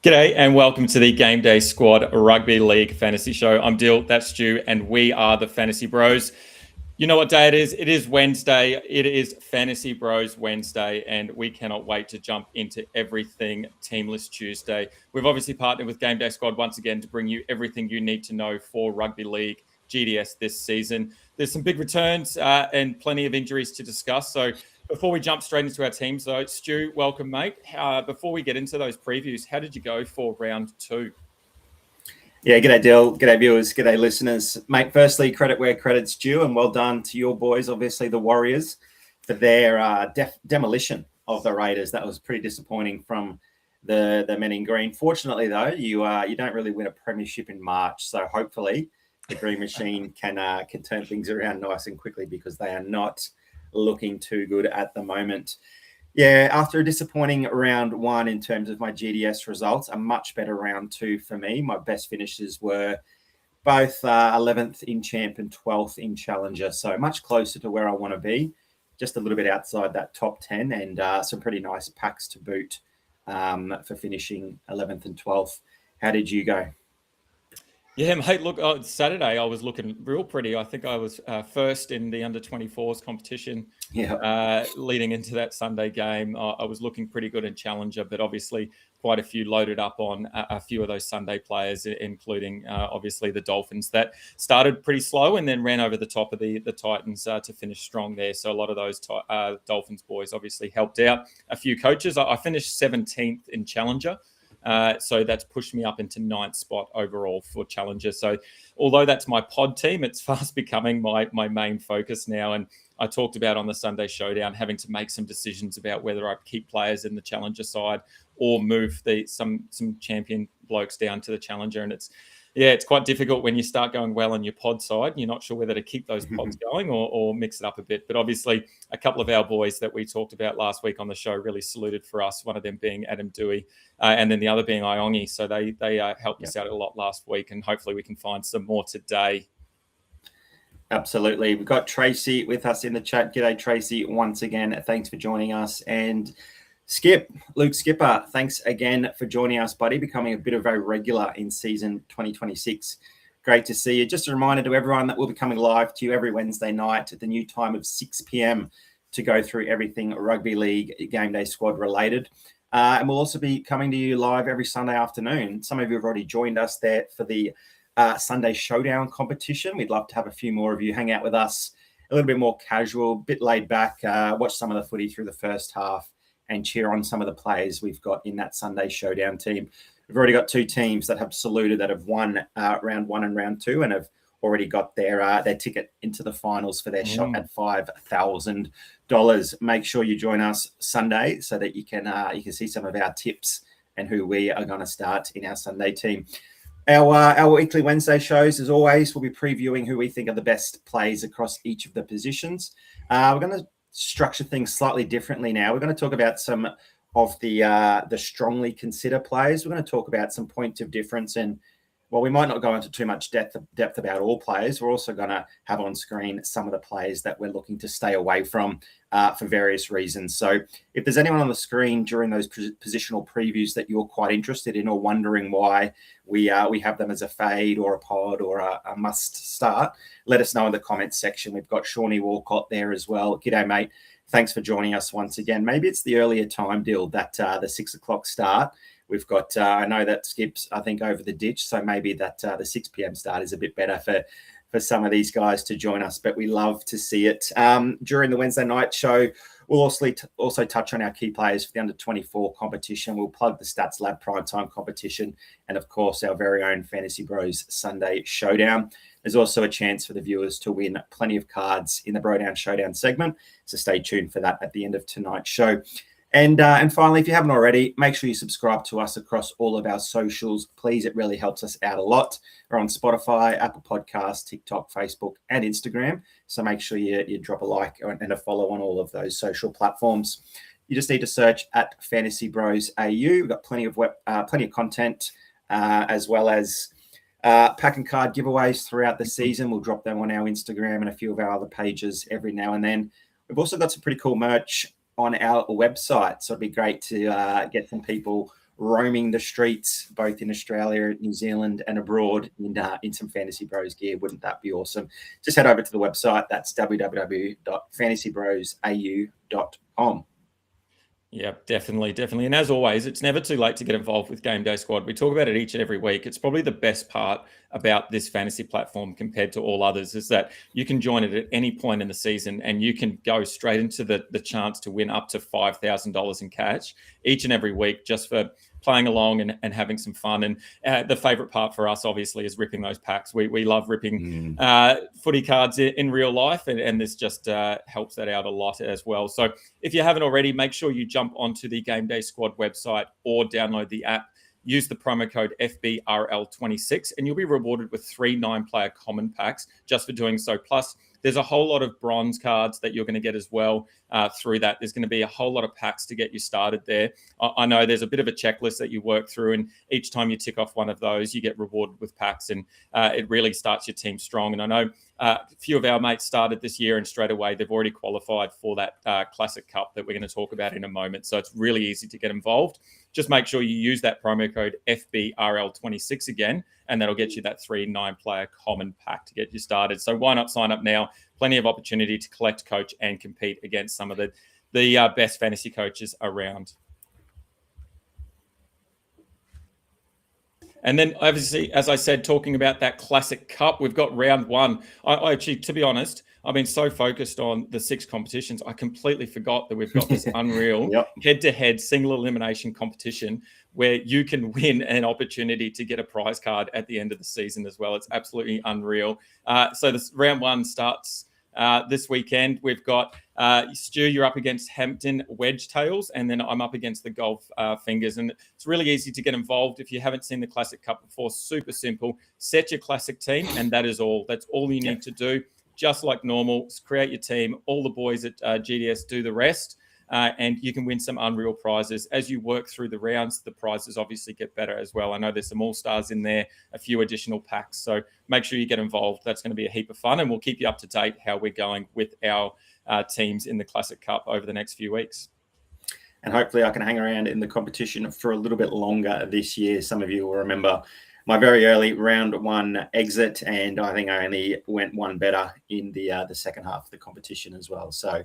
G'day and welcome to the GameDay Squad Rugby League Fantasy Show. I'm Dyl, that's Stu, and we are the Fantasy Bros. You know what day it is? It is Wednesday. It is Fantasy Bros Wednesday, and we cannot wait to jump into everything Teamless Tuesday. We've obviously partnered with GameDay Squad once again to bring you everything you need to know for Rugby League GDS this season. There's some big returns and plenty of injuries to discuss, so before we jump straight into our teams, though, Stu, welcome, mate. Before we get into those previews, how did you go for round two? Yeah, g'day, Dyl. G'day, viewers. G'day, listeners. Mate, firstly, credit where credit's due, and well done to your boys, obviously the Warriors, for their demolition of the Raiders. That was pretty disappointing from the men in green. Fortunately, though, you don't really win a premiership in March, so hopefully the Green Machine can turn things around nice and quickly because they are not looking too good at the moment. Yeah, after a disappointing round one in terms of my GDS results, a much better round two for me. My best finishes were both 11th in Champ and 12th in Challenger, so much closer to where I want to be, just a little bit outside that top 10, and some pretty nice packs to boot for finishing 11th and 12th. How did you go? Yeah, mate, look, Saturday I was looking real pretty. I think I was first in the under-24s competition. Yeah. Leading into that Sunday game, I was looking pretty good in Challenger, but obviously quite a few loaded up on a few of those Sunday players, including obviously the Dolphins that started pretty slow and then ran over the top of the Titans to finish strong there. So a lot of those Dolphins boys obviously helped out. A few coaches. I finished 17th in Challenger. So that's pushed me up into 9th spot overall for Challenger. So although that's my pod team, it's fast becoming my main focus now. And I talked about on the Sunday Showdown having to make some decisions about whether I keep players in the Challenger side or move some champion blokes down to the Challenger. And it's quite difficult when you start going well on your pod side. You're not sure whether to keep those pods going or mix it up a bit. But obviously, a couple of our boys that we talked about last week on the show really saluted for us, one of them being Adam Dewey and then the other being Iongi. So they helped us out a lot last week, and hopefully we can find some more today. Absolutely. We've got Tracy with us in the chat. G'day, Tracy, once again. Thanks for joining us. And Luke Skipper, thanks again for joining us, buddy, becoming a bit of a regular in season 2026. Great to see you. Just a reminder to everyone that we'll be coming live to you every Wednesday night at the new time of 6 p.m. to go through everything Rugby League Game Day Squad related. And we'll also be coming to you live every Sunday afternoon. Some of you have already joined us there for the Sunday Showdown competition. We'd love to have a few more of you hang out with us, a little bit more casual, bit laid back, watch some of the footy through the first half and cheer on some of the players we've got in that Sunday Showdown team. We've already got two teams that have saluted that have won round one and round two and have already got their ticket into the finals for their shot at $5,000. Make sure you join us Sunday so that you can see some of our tips and who we are going to start in our Sunday team. Our weekly Wednesday shows, as always, we'll be previewing who we think are the best plays across each of the positions. We're going to structure things slightly differently now. We're going to talk about some of the strongly considered players. We're going to talk about some points of difference, and while we might not go into too much depth about all players, we're also going to have on screen some of the players that we're looking to stay away from for various reasons. So if there's anyone on the screen during those positional previews that you're quite interested in or wondering why we have them as a fade or a pod or a must start, let us know in the comments section. We've got Shawnee Walcott there as well. G'day, mate. Thanks for joining us once again. Maybe it's the earlier time deal that the 6 o'clock start. We've got, I know that skips, I think, over the ditch. So maybe that the 6 p.m. start is a bit better for some of these guys to join us, but we love to see it. During the Wednesday night show, we'll also touch on our key players for the under-24 competition. We'll plug the Stats Lab primetime competition and, of course, our very own Fantasy Bros Sunday Showdown. There's also a chance for the viewers to win plenty of cards in the BroDown ShowDown segment, so stay tuned for that at the end of tonight's show. And finally, if you haven't already, make sure you subscribe to us across all of our socials. Please, it really helps us out a lot. We're on Spotify, Apple Podcasts, TikTok, Facebook, and Instagram. So make sure you drop a like and a follow on all of those social platforms. You just need to search at Fantasy Bros AU. We've got plenty of content, as well as pack and card giveaways throughout the season. We'll drop them on our Instagram and a few of our other pages every now and then. We've also got some pretty cool merch on our website, so it'd be great to get some people roaming the streets, both in Australia, New Zealand, and abroad in some Fantasy Bros gear. Wouldn't that be awesome? Just head over to the website. That's www.fantasybrosau.com. Yeah, definitely. And as always, it's never too late to get involved with GameDay Squad. We talk about it each and every week. It's probably the best part about this fantasy platform compared to all others is that you can join it at any point in the season and you can go straight into the chance to win up to $5,000 in cash each and every week just for playing along and having some fun. And the favorite part for us, obviously, is ripping those packs. We love ripping footy cards in real life, and this just helps that out a lot as well. So if you haven't already, make sure you jump onto the GameDay Squad website or download the app. Use the promo code FBRL26 and you'll be rewarded with 3 9-player common packs just for doing so. Plus, there's a whole lot of bronze cards that you're going to get as well through that. There's going to be a whole lot of packs to get you started there. I know there's a bit of a checklist that you work through, and each time you tick off one of those, you get rewarded with packs, and it really starts your team strong. And I know a few of our mates started this year, and straight away they've already qualified for that Classic Cup that we're going to talk about in a moment. So it's really easy to get involved. Just make sure you use that promo code FBRL26 again, and that'll get you that 3 9-player common pack to get you started. So why not sign up now? Plenty of opportunity to collect, coach, and compete against some of the best fantasy coaches around. And then, obviously, as I said, talking about that Classic Cup, we've got round 1. I actually, to be honest, I've been so focused on the 6 competitions, I completely forgot that we've got this unreal head-to-head single elimination competition where you can win an opportunity to get a prize card at the end of the season as well. It's absolutely unreal. So this round 1 starts this weekend. We've got Stu, you're up against Hampton Wedge Tails, and then I'm up against the Golf Fingers. And it's really easy to get involved. If you haven't seen the Classic Cup before, super simple. Set your classic team, and that is all. That's all you need to do. Just like normal, create your team. All the boys at GDS do the rest, and you can win some unreal prizes. As you work through the rounds, the prizes obviously get better as well. I know there's some all-stars in there, a few additional packs. So make sure you get involved. That's going to be a heap of fun, and we'll keep you up to date how we're going with our teams in the Classic Cup over the next few weeks. And hopefully I can hang around in the competition for a little bit longer this year. Some of you will remember my very early round 1 exit, and I think I only went one better in the second half of the competition as well. So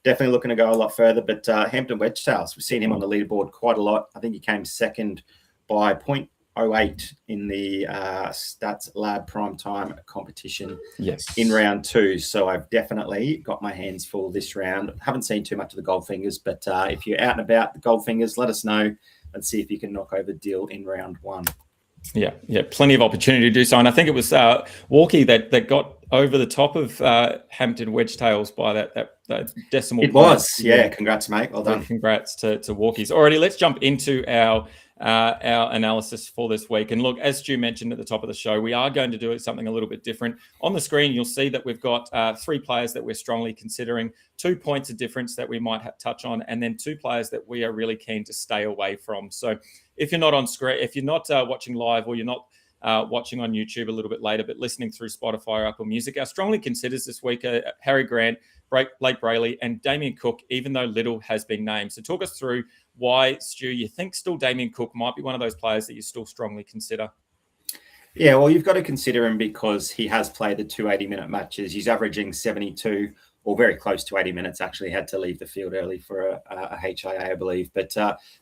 definitely looking to go a lot further. But Hampton Wedgetails, we've seen him on the leaderboard quite a lot. I think he came second by 0.08 in the Stats Lab Primetime competition in round 2. So I've definitely got my hands full this round. Haven't seen too much of the Goldfingers, but if you're out and about the Goldfingers, let us know and see if you can knock over Dyl in round 1. Yeah, plenty of opportunity to do so. And I think it was Walkie that got over the top of Hampton Wedgetails by that decimal. It was, Congrats, mate. Well done. Congrats to Walkies. Alrighty, let's jump into our analysis for this week. And look, as Stu mentioned at the top of the show, we are going to do something a little bit different. On the screen, you'll see that we've got 3 players that we're strongly considering, 2 points of difference that we might touch on, and then 2 players that we are really keen to stay away from. So if you're not on screen, if you're not watching live, or you're not watching on YouTube a little bit later, but listening through Spotify or Apple Music, our strongly considers this week are Harry Grant, Blake Brayley, and Damien Cook, even though little has been named. So talk us through why, Stu, you think still Damien Cook might be one of those players that you still strongly consider. Yeah, well, you've got to consider him because he has played the 2 80-minute matches. He's averaging 72 or very close to 80 minutes. Actually had to leave the field early for a HIA, I believe. But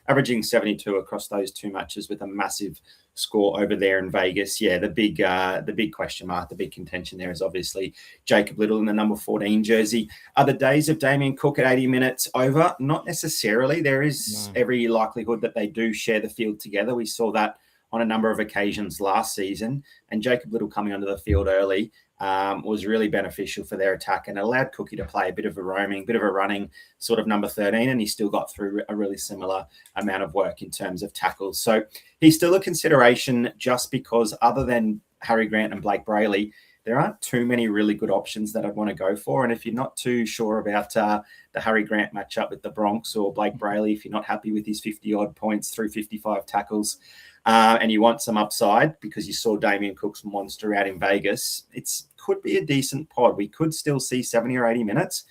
averaging 72 across those 2 matches with a massive score over there in Vegas. Yeah, the big question mark, the big contention there is obviously Jacob Little in the number 14 jersey. Are the days of Damien Cook at 80 minutes over? Not necessarily. There is every likelihood that they do share the field together. We saw that on a number of occasions last season, and Jacob Little coming onto the field early was really beneficial for their attack and allowed Cookie to play a bit of a roaming, bit of a running sort of number 13, and he still got through a really similar amount of work in terms of tackles. So he's still a consideration just because other than Harry Grant and Blake Brayley, there aren't too many really good options that I'd want to go for. And if you're not too sure about the Harry Grant matchup with the Bronx or Blake Brayley, if you're not happy with his 50-odd points through 55 tackles, and you want some upside because you saw Damien Cook's monster out in Vegas, it could be a decent pod. We could still see 70 or 80 minutes.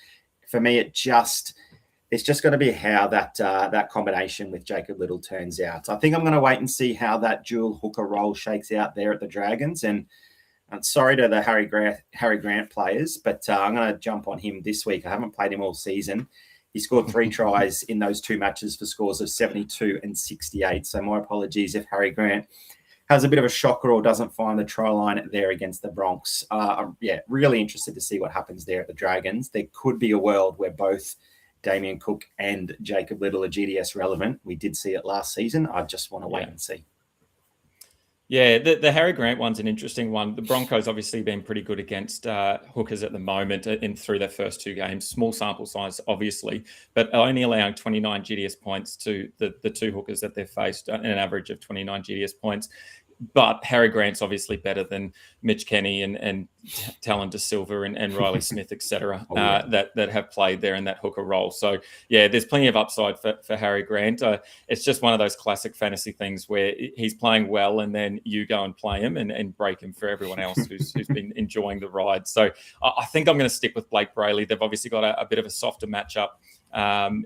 For me, it just it's just going to be how that combination with Jacob Liddle turns out. I think I'm going to wait and see how that dual hooker role shakes out there at the Dragons. And I'm sorry to the Harry Grant players, but I'm going to jump on him this week. I haven't played him all season. He scored 3 tries in those 2 matches for scores of 72 and 68. So my apologies if Harry Grant has a bit of a shocker or doesn't find the try line there against the Bronx. Really interested to see what happens there at the Dragons. There could be a world where both Damien Cook and Jacob Liddle are GDS relevant. We did see it last season. I just want to wait and see. Yeah, the Harry Grant one's an interesting one. The Broncos obviously been pretty good against hookers at the moment through their first 2 games. Small sample size, obviously, but only allowing 29 GDS points to the 2 hookers that they've faced, an average of 29 GDS points. But Harry Grant's obviously better than Mitch Kenny and Talon De Silva and Riley Smith, etc. That have played there in that hooker role. So, yeah, there's plenty of upside for Harry Grant. It's just one of those classic fantasy things where he's playing well and then you go and play him and break him for everyone else who's been enjoying the ride. So I think I'm going to stick with Blake Brayley. They've obviously got a bit of a softer matchup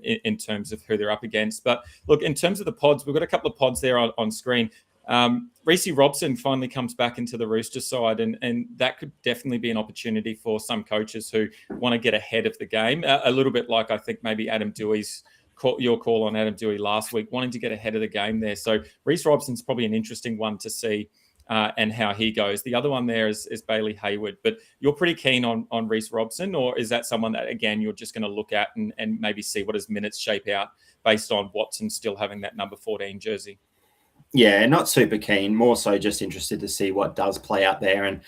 in terms of who they're up against. But, look, in terms of the pods, we've got a couple of pods there on screen. Reece Robson finally comes back into the Rooster side, and that could definitely be an opportunity for some coaches who want to get ahead of the game. A little bit like I think maybe Adam Dewey's your call on Adam Dewey last week, wanting to get ahead of the game there. So Reece Robson's probably an interesting one to see and how he goes. The other one there is Bailey Hayward, but you're pretty keen on Reece Robson, or is that someone that, again, you're just going to look at and maybe see what his minutes shape out based on Watson still having that number 14 jersey? Yeah, not super keen. More so just interested to see what does play out there. And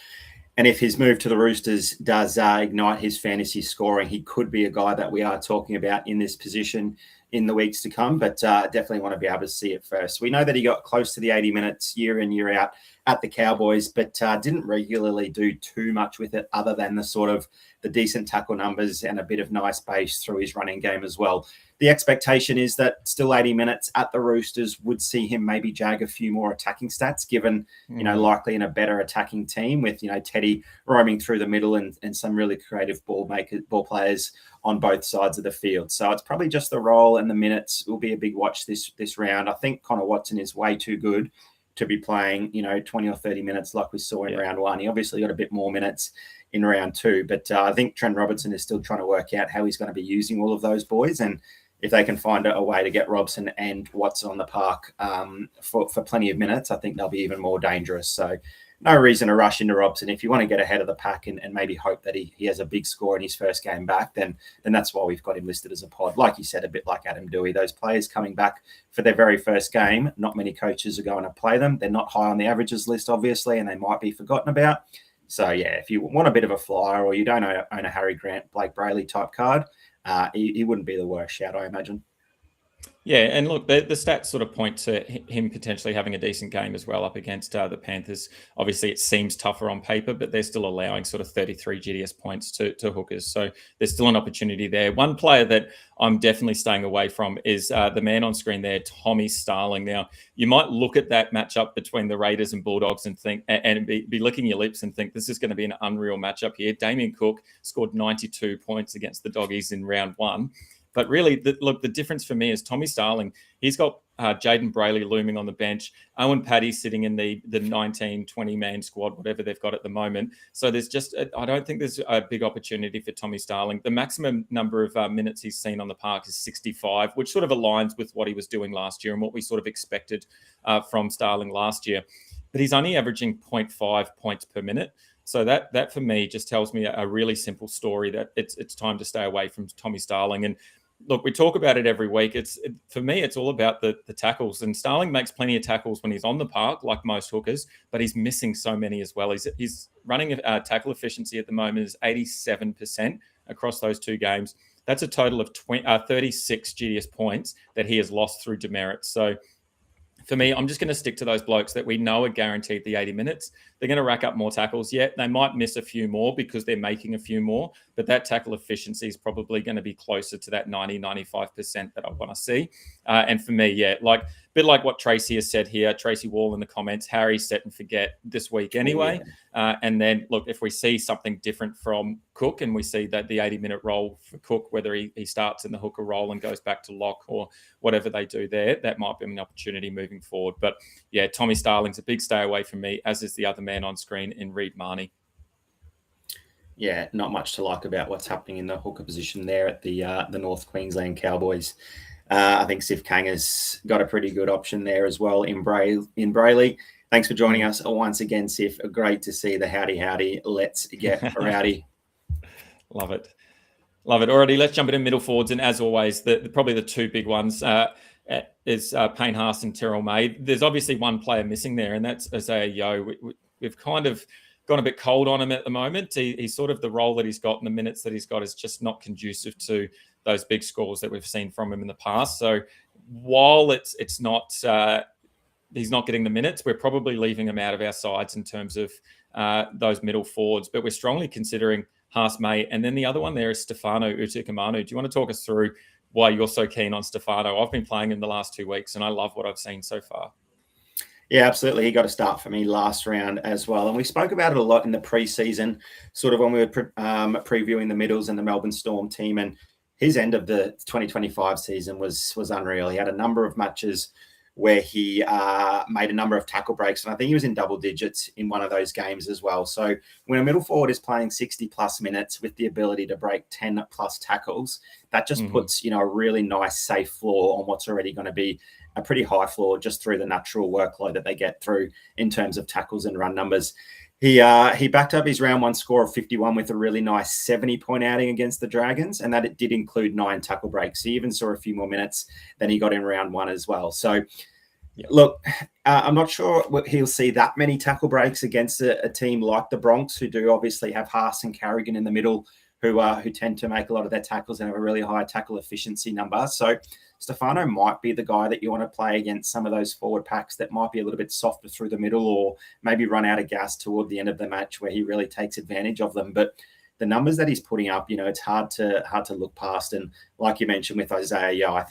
if his move to the Roosters does ignite his fantasy scoring, he could be a guy that we are talking about in this position in the weeks to come. But definitely want to be able to see it first. We know that he got close to the 80 minutes year in, year out at the Cowboys, but didn't regularly do too much with it other than the decent tackle numbers and a bit of nice base through his running game as well. The expectation is that still 80 minutes at the Roosters would see him maybe jag a few more attacking stats, given, likely in a better attacking team with, Teddy roaming through the middle and some really creative ball players on both sides of the field. So it's probably just the role and the minutes will be a big watch this round. I think Connor Watson is way too good to be playing, 20 or 30 minutes like we saw in round 1. He obviously got a bit more minutes in round 2, but I think Trent Robertson is still trying to work out how he's going to be using all of those boys. And if they can find a way to get Robson and Watson on the park for plenty of minutes, I think they'll be even more dangerous. So no reason to rush into Robson. If you want to get ahead of the pack and maybe hope that he has a big score in his first game back, then that's why we've got him listed as a pod. Like you said, a bit like Adam Dewey, those players coming back for their very first game, not many coaches are going to play them. They're not high on the averages list, obviously, and they might be forgotten about. So, yeah, if you want a bit of a flyer or you don't own a Harry Grant, Blake Brayley type card, he wouldn't be the worst shout, I imagine. Yeah, and look, the stats sort of point to him potentially having a decent game as well up against the Panthers. Obviously, it seems tougher on paper, but they're still allowing sort of 33 GDS points to hookers. So there's still an opportunity there. One player that I'm definitely staying away from is the man on screen there, Tommy Starling. Now, you might look at that matchup between the Raiders and Bulldogs and think, and be licking your lips and think this is going to be an unreal matchup here. Damien Cook scored 92 points against the Doggies in round 1. But really, the difference for me is Tommy Starling. He's got Jaden Brayley looming on the bench, Owen Paddy sitting in the 19, 20-man squad, whatever they've got at the moment. So I don't think there's a big opportunity for Tommy Starling. The maximum number of minutes he's seen on the park is 65, which sort of aligns with what he was doing last year and what we sort of expected from Starling last year. But he's only averaging 0.5 points per minute. So that for me just tells me a really simple story that it's time to stay away from Tommy Starling. And look, we talk about it every week. For me, it's all about the tackles. And Starling makes plenty of tackles when he's on the park, like most hookers, but he's missing so many as well. He's running a tackle efficiency at the moment is 87% across those 2 games. That's a total of 36 GDS points that he has lost through demerits. So for me, I'm just going to stick to those blokes that we know are guaranteed the 80 minutes. They're going to rack up more tackles. Yet they might miss a few more because they're making a few more, but that tackle efficiency is probably going to be closer to that 90-95% that I want to see. And for me, a bit like what Tracy has said here, Tracy Wall in the comments, Harry set and forget this week anyway. And then, look, if we see something different from Cook and we see that the 80-minute role for Cook, whether he starts in the hooker role and goes back to lock or whatever they do there, that might be an opportunity moving forward. But yeah, Tommy Starling's a big stay away from me, as is the other man on screen in Reid Marnie. Yeah, not much to like about what's happening in the hooker position there at the North Queensland Cowboys. I think Sif Kanga's got a pretty good option there as well in Brayley. Thanks for joining us once again, Sif. Great to see the howdy. Let's get rowdy. Love it. Alrighty, let's jump into middle forwards. And as always, probably the two big ones is Payne Haas and Terrell May. There's obviously one player missing there, and that's Isaiah Yeo. We've kind of gone a bit cold on him at the moment. He's sort of the role that he's got and the minutes that he's got is just not conducive to those big scores that we've seen from him in the past. So while it's not he's not getting the minutes, we're probably leaving him out of our sides in terms of those middle forwards. But we're strongly considering Haas May. And then the other one there is Stefano Utoikamanu. Do you want to talk us through why you're so keen on Stefano? I've been playing him the last 2 weeks and I love what I've seen so far. Yeah, absolutely. He got a start for me last round as well. And we spoke about it a lot in the preseason, sort of when we were previewing the Middles and the Melbourne Storm team. And his end of the 2025 season was unreal. He had a number of matches where he made a number of tackle breaks. And I think he was in double digits in one of those games as well. So when a middle forward is playing 60+ minutes with the ability to break 10+ tackles, that just puts, a really nice safe floor on what's already going to be a pretty high floor just through the natural workload that they get through in terms of tackles and run numbers. He backed up his round one score of 51 with a really nice 70-point outing against the Dragons, and that it did include 9 tackle breaks. He even saw a few more minutes than he got in round one as well. So, look, I'm not sure he'll see that many tackle breaks against a team like the Bronx, who do obviously have Haas and Carrigan in the middle, who tend to make a lot of their tackles and have a really high tackle efficiency number. So Stefano might be the guy that you want to play against some of those forward packs that might be a little bit softer through the middle or maybe run out of gas toward the end of the match where he really takes advantage of them. But the numbers that he's putting up, it's hard to look past. And like you mentioned with Isaiah Yeo, I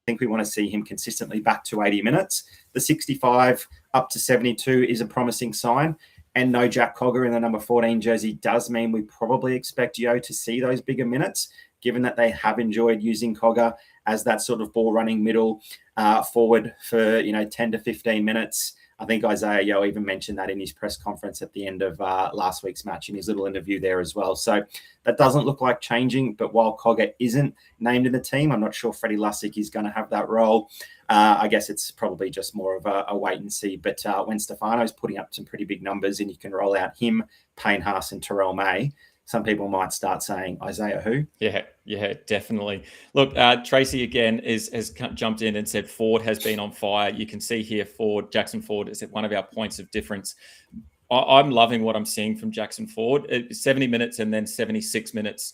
think we want to see him consistently back to 80 minutes. The 65 up to 72 is a promising sign. And no Jack Cogger in the number 14 jersey does mean we probably expect Yeo to see those bigger minutes, given that they have enjoyed using Cogger as that sort of ball running middle forward for 10 to 15 minutes. I think Isaiah Yeo even mentioned that in his press conference at the end of last week's match in his little interview there as well. So that doesn't look like changing. But while Cogger isn't named in the team, I'm not sure Freddie Lussick is going to have that role. I guess it's probably just more of a wait and see. But when Stefano's putting up some pretty big numbers and you can roll out him, Payne Haas and Terrell May, some people might start saying, Isaiah who? Yeah, definitely. Look, Tracy again has jumped in and said Ford has been on fire. You can see here Jackson Ford is at one of our points of difference. I'm loving what I'm seeing from Jackson Ford. 70 minutes and then 76 minutes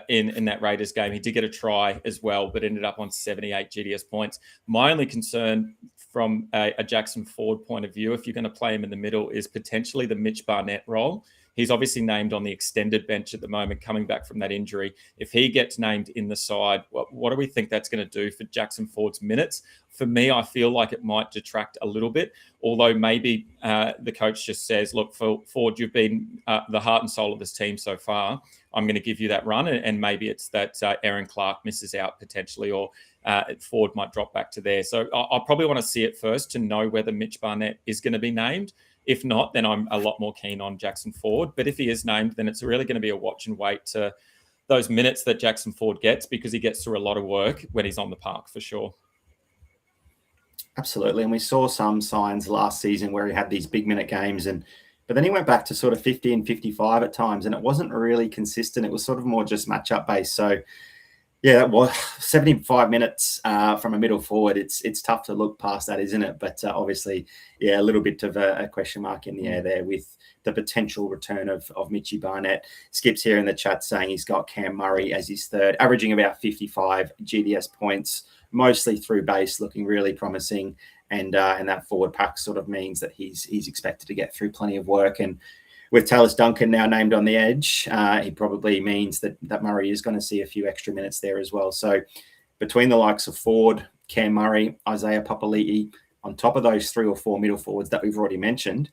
in that Raiders game. He did get a try as well, but ended up on 78 GDS points. My only concern from a Jackson Ford point of view, if you're going to play him in the middle, is potentially the Mitch Barnett role. He's obviously named on the extended bench at the moment, coming back from that injury. If he gets named in the side, what do we think that's going to do for Jackson Ford's minutes? For me, I feel like it might detract a little bit, although maybe the coach just says, look, Ford, you've been the heart and soul of this team so far. I'm going to give you that run. And maybe it's that Aaron Clark misses out potentially, or Ford might drop back to there. So I'll probably want to see it first to know whether Mitch Barnett is going to be named. If not, then I'm a lot more keen on Jackson Ford. But if he is named, then it's really going to be a watch and wait to those minutes that Jackson Ford gets, because he gets through a lot of work when he's on the park for sure. Absolutely. And we saw some signs last season where he had these big minute games, but then he went back to sort of 50 and 55 at times, and it wasn't really consistent. It was sort of more just matchup based. So yeah, well, 75 minutes from a middle forward, it's tough to look past that, isn't it? But obviously, yeah, a little bit of a question mark in the air there with the potential return of Mitchy Barnett. Skip's here in the chat saying he's got Cam Murray as his third, averaging about 55 GDS points, mostly through base, looking really promising. And that forward pack sort of means that he's expected to get through plenty of work. And with Talis Duncan now named on the edge, he probably means that Murray is going to see a few extra minutes there as well. So between the likes of Ford, Cam Murray, Isaiah Papali'i, on top of those 3 or 4 middle forwards that we've already mentioned,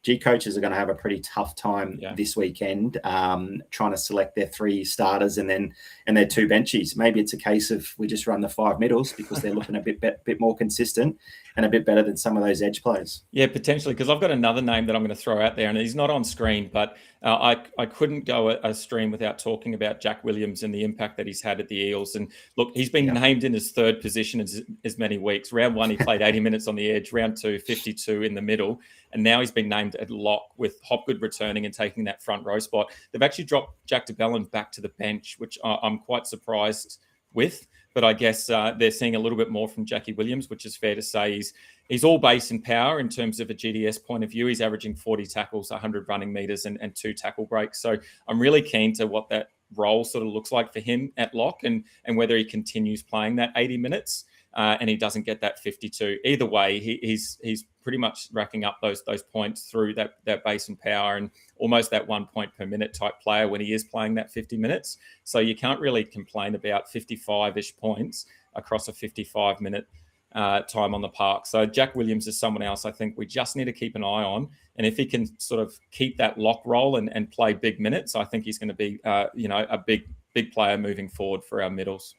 G coaches are going to have a pretty tough time this weekend trying to select their 3 starters and their 2 benchies. Maybe it's a case of we just run the 5 middles because they're looking a bit more consistent and a bit better than some of those edge players. Yeah, potentially, because I've got another name that I'm going to throw out there, and he's not on screen, but I couldn't go a stream without talking about Jack Williams and the impact that he's had at the Eels. And look, he's been named in his 3rd position as many weeks. Round 1, he played 80 minutes on the edge. Round 2, 52 in the middle. And now he's been named at lock with Hopgood returning and taking that front row spot. They've actually dropped Jack de Belin back to the bench, which I'm quite surprised with. But I guess they're seeing a little bit more from Jackie Williams, which is fair to say. He's all base and power in terms of a GDS point of view. He's averaging 40 tackles, 100 running meters, and 2 tackle breaks. So I'm really keen to what that role sort of looks like for him at lock and whether he continues playing that 80 minutes and he doesn't get that 52. Either way, he's pretty much racking up those points through that base and power and almost that 1 point per minute type player when he is playing that 50 minutes. So you can't really complain about 55-ish points across a 55-minute time on the park. So Jack Williams is someone else I think we just need to keep an eye on. And if he can sort of keep that lock role and play big minutes, I think he's going to be, a big player moving forward for our middles.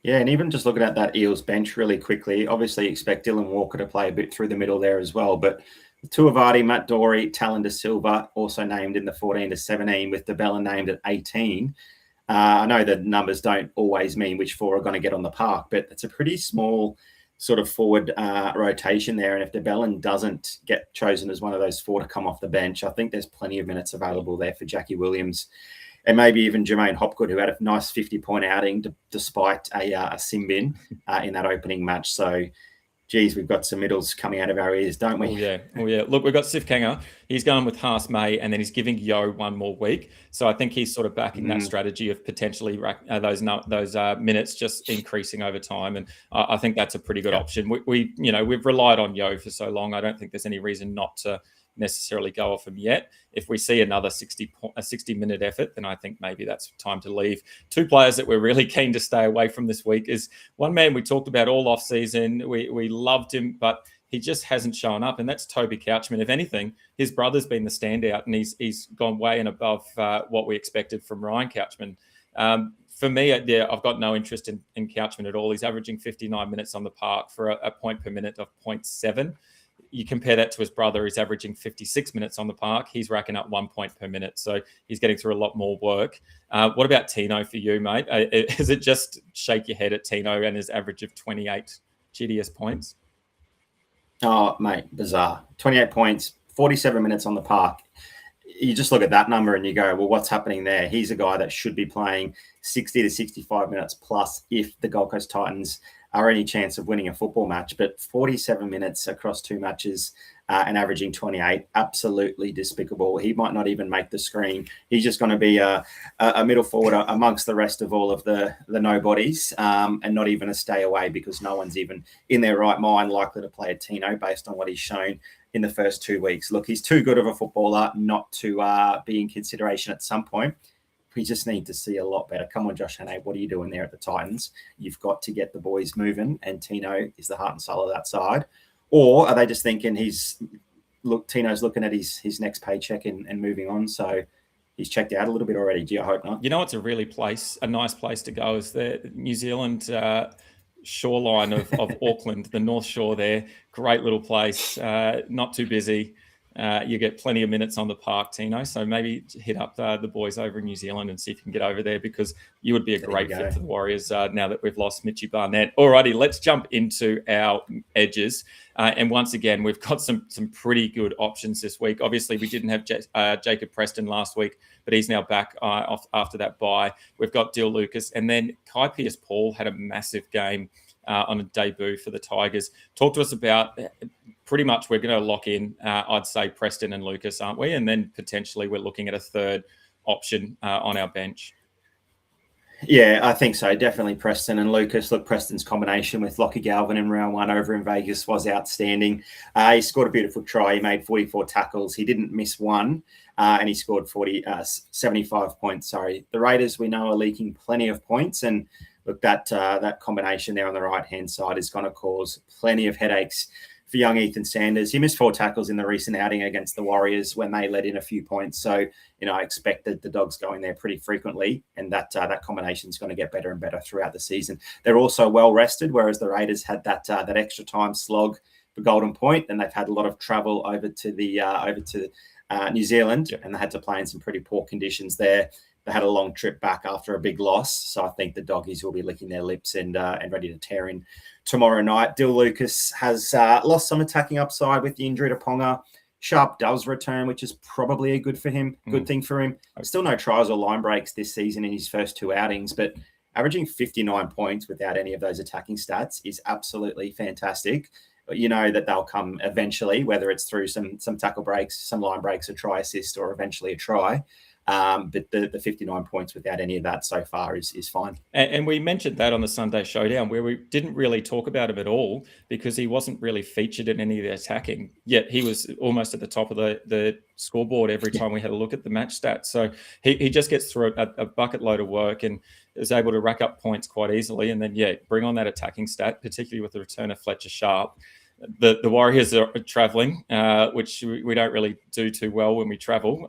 Yeah, and even just looking at that Eels bench really quickly, obviously expect Dylan Walker to play a bit through the middle there as well. But Tuivasa, Matt Dory, Talon De Silva also named in the 14 to 17 with de Belin named at 18. I know the numbers don't always mean which 4 are going to get on the park, but it's a pretty small sort of forward rotation there. And if de Belin doesn't get chosen as one of those 4 to come off the bench, I think there's plenty of minutes available there for Jackie Williams. And maybe even Jermaine Hopgood, who had a nice 50-point outing despite a sin bin in that opening match. So, geez, we've got some middles coming out of our ears, don't we? Oh, yeah. Look, we've got Sif Kanger. He's going with Haas May, and then he's giving Yo 1 more week. So I think he's sort of backing that strategy of potentially those minutes just increasing over time. And I think that's a pretty good option. We've relied on Yo for so long. I don't think there's any reason not to necessarily go off him yet. If we see another 60-minute effort, then I think maybe that's time to leave. 2 players that we're really keen to stay away from this week is one man we talked about all off season. We loved him, but he just hasn't shown up, and that's Toby Couchman. If anything, his brother's been the standout, and he's gone way and above what we expected from Ryan Couchman. For me, I've got no interest in Couchman at all. He's averaging 59 minutes on the park for a point per minute of 0.7. You compare that to his brother, he's averaging 56 minutes on the park. He's racking up 1 point per minute. So he's getting through a lot more work. What about Tino for you, mate? Is it just shake your head at Tino and his average of 28 GDS points? Oh, mate, bizarre. 28 points, 47 minutes on the park. You just look at that number and you go, well, what's happening there? He's a guy that should be playing 60 to 65 minutes plus if the Gold Coast Titans are any chance of winning a football match. But 47 minutes across 2 matches and averaging 28, absolutely despicable. He might not even make the screen. He's just going to be a middle forward amongst the rest of all of the nobodies and not even a stay away because no one's even in their right mind likely to play a Tino based on what he's shown in the first 2 weeks. Look, he's too good of a footballer not to be in consideration at some point. We just need to see a lot better. Come on, Josh Hannay, what are you doing there at the Titans? You've got to get the boys moving, and Tino is the heart and soul of that side. Or are they just thinking Tino's looking at his next paycheck and moving on, so he's checked out a little bit already? Do you hope not? You know, it's a nice place to go is the New Zealand shoreline of Auckland, the North Shore there. Great little place, not too busy. You get plenty of minutes on the park, Tino. So maybe hit up the boys over in New Zealand and see if you can get over there because you would be a great fit for the Warriors now that we've lost Mitchie Barnett. Alrighty, let's jump into our edges. And once again, we've got some pretty good options this week. Obviously, we didn't have Jacob Preston last week, but he's now back after that bye. We've got Dill Lucas. And then Kai Pearce-Paul had a massive game on a debut for the Tigers. Talk to us about... Pretty much we're going to lock in, I'd say, Preston and Lucas, aren't we? And then potentially we're looking at a third option on our bench. Yeah, I think so. Definitely Preston and Lucas. Look, Preston's combination with Lockie Galvin in round one over in Vegas was outstanding. He scored a beautiful try. He made 44 tackles. He didn't miss one, and he scored 75 points. Sorry. The Raiders, we know, are leaking plenty of points. And look, that combination there on the right-hand side is going to cause plenty of headaches for young Ethan Sanders. He missed 4 tackles in the recent outing against the Warriors when they let in a few points. So, I expected the Dogs going there pretty frequently, and that combination is going to get better and better throughout the season. They're also well rested, whereas the Raiders had that extra time slog for Golden Point, and they've had a lot of travel over to New Zealand, and they had to play in some pretty poor conditions there. They had a long trip back after a big loss, so I think the Doggies will be licking their lips and ready to tear in tomorrow night. Dill Lucas has lost some attacking upside with the injury to Ponga. Sharp does return, which is probably a good thing for him. Still no tries or line breaks this season in his first 2 outings, but averaging 59 points without any of those attacking stats is absolutely fantastic. But you know that they'll come eventually, whether it's through some tackle breaks, some line breaks, a try assist, or eventually a try. But the 59 points without any of that so far is fine. And we mentioned that on the Sunday Showdown, where we didn't really talk about him at all because he wasn't really featured in any of the attacking, yet he was almost at the top of the scoreboard every time we had a look at the match stats. So he just gets through a bucket load of work and is able to rack up points quite easily. And then, bring on that attacking stat, particularly with the return of Fletcher Sharp. The Warriors are travelling, which we don't really do too well when we travel.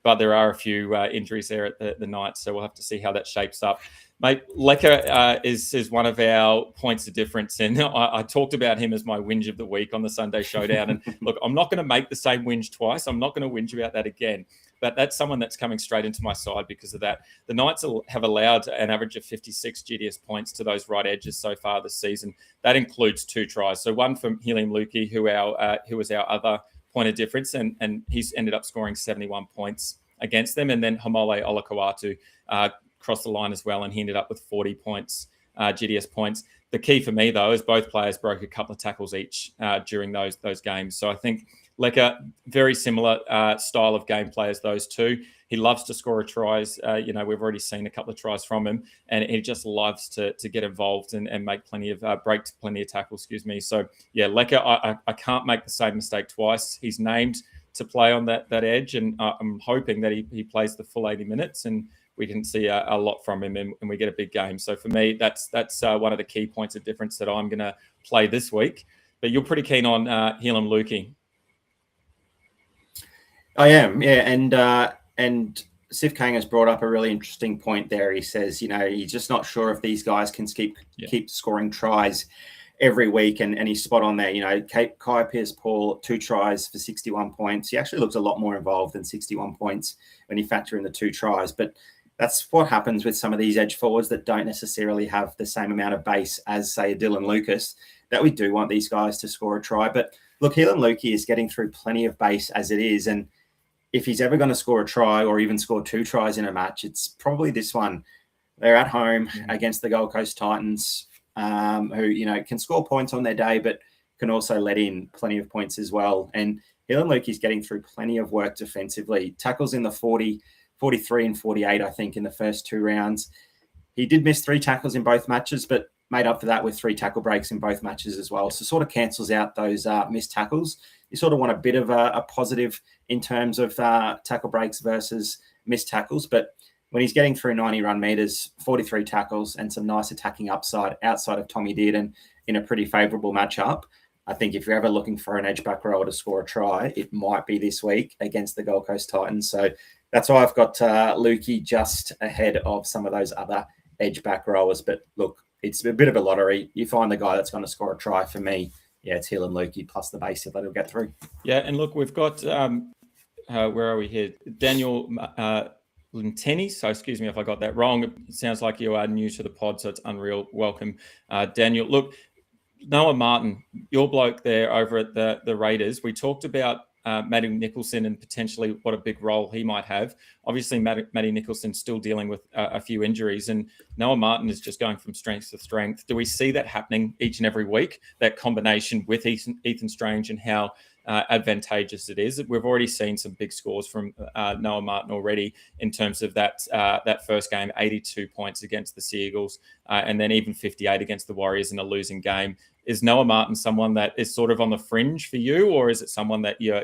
But there are a few injuries there at the night, so we'll have to see how that shapes up. Mate, Lecker is one of our points of difference, and I talked about him as my whinge of the week on the Sunday Showdown. And look, I'm not going to make the same whinge twice. I'm not going to whinge about that again. But that's someone that's coming straight into my side because of that. The Knights have allowed an average of 56 GDS points to those right edges so far this season. That includes 2 tries. So one from Helium Lukey, who was our other point of difference, and he's ended up scoring 71 points against them. And then Homole Olakawatu crossed the line as well, and he ended up with 40 points, GDS points. The key for me, though, is both players broke a couple of tackles each during those games. So I think Lecker, very similar style of gameplay as those two. He loves to score tries. We've already seen a couple of tries from him, and he just loves to get involved and make plenty of plenty of tackles. So Lecker, I can't make the same mistake twice. He's named to play on that edge, and I'm hoping that he plays the full 80 minutes and we can see a lot from him and we get a big game. So for me, that's one of the key points of difference that I'm going to play this week. But you're pretty keen on Helium Lukey. I am, yeah, and Sif Kang has brought up a really interesting point there. He says, he's just not sure if these guys can keep scoring tries every week, and he's spot on there. Kai Pearce-Paul, 2 tries for 61 points. He actually looks a lot more involved than 61 points when you factor in the 2 tries. But that's what happens with some of these edge forwards that don't necessarily have the same amount of base as, say, Dylan Lucas, that we do want these guys to score a try. But look, Helium Lukey is getting through plenty of base as it is, and if he's ever going to score a try or even score 2 tries in a match, it's probably this one. They're at home against the Gold Coast Titans, who, can score points on their day, but can also let in plenty of points as well. And Helium Lukey's getting through plenty of work defensively. Tackles in the 40, 43 and 48, I think, in the first 2 rounds. He did miss 3 tackles in both matches, but made up for that with 3 tackle breaks in both matches as well. So sort of cancels out those missed tackles. You sort of want a bit of a positive in terms of tackle breaks versus missed tackles. But when he's getting through 90 run meters, 43 tackles, and some nice attacking upside outside of Tommy Dearden in a pretty favourable matchup, I think if you're ever looking for an edge back rower to score a try, it might be this week against the Gold Coast Titans. So that's why I've got Lukey just ahead of some of those other edge back rowers. But look, it's a bit of a lottery. You find the guy that's going to score a try. For me, it's Helium Lukey plus the base that he'll get through. Yeah, and look, we've got, where are we here? Daniel Lenteni. So excuse me if I got that wrong. It sounds like you are new to the pod, so it's unreal. Welcome, Daniel. Look, Noah Martin, your bloke there over at the Raiders. We talked about Matty Nicholson and potentially what a big role he might have. Obviously, Matty Nicholson's still dealing with a few injuries, and Noah Martin is just going from strength to strength. Do we see that happening each and every week, that combination with Ethan Strange and how advantageous it is. We've already seen some big scores from Noah Martin already in terms of that first game, 82 points against the Seagulls, and then even 58 against the Warriors in a losing game. Is Noah Martin someone that is sort of on the fringe for you, or is it someone that you're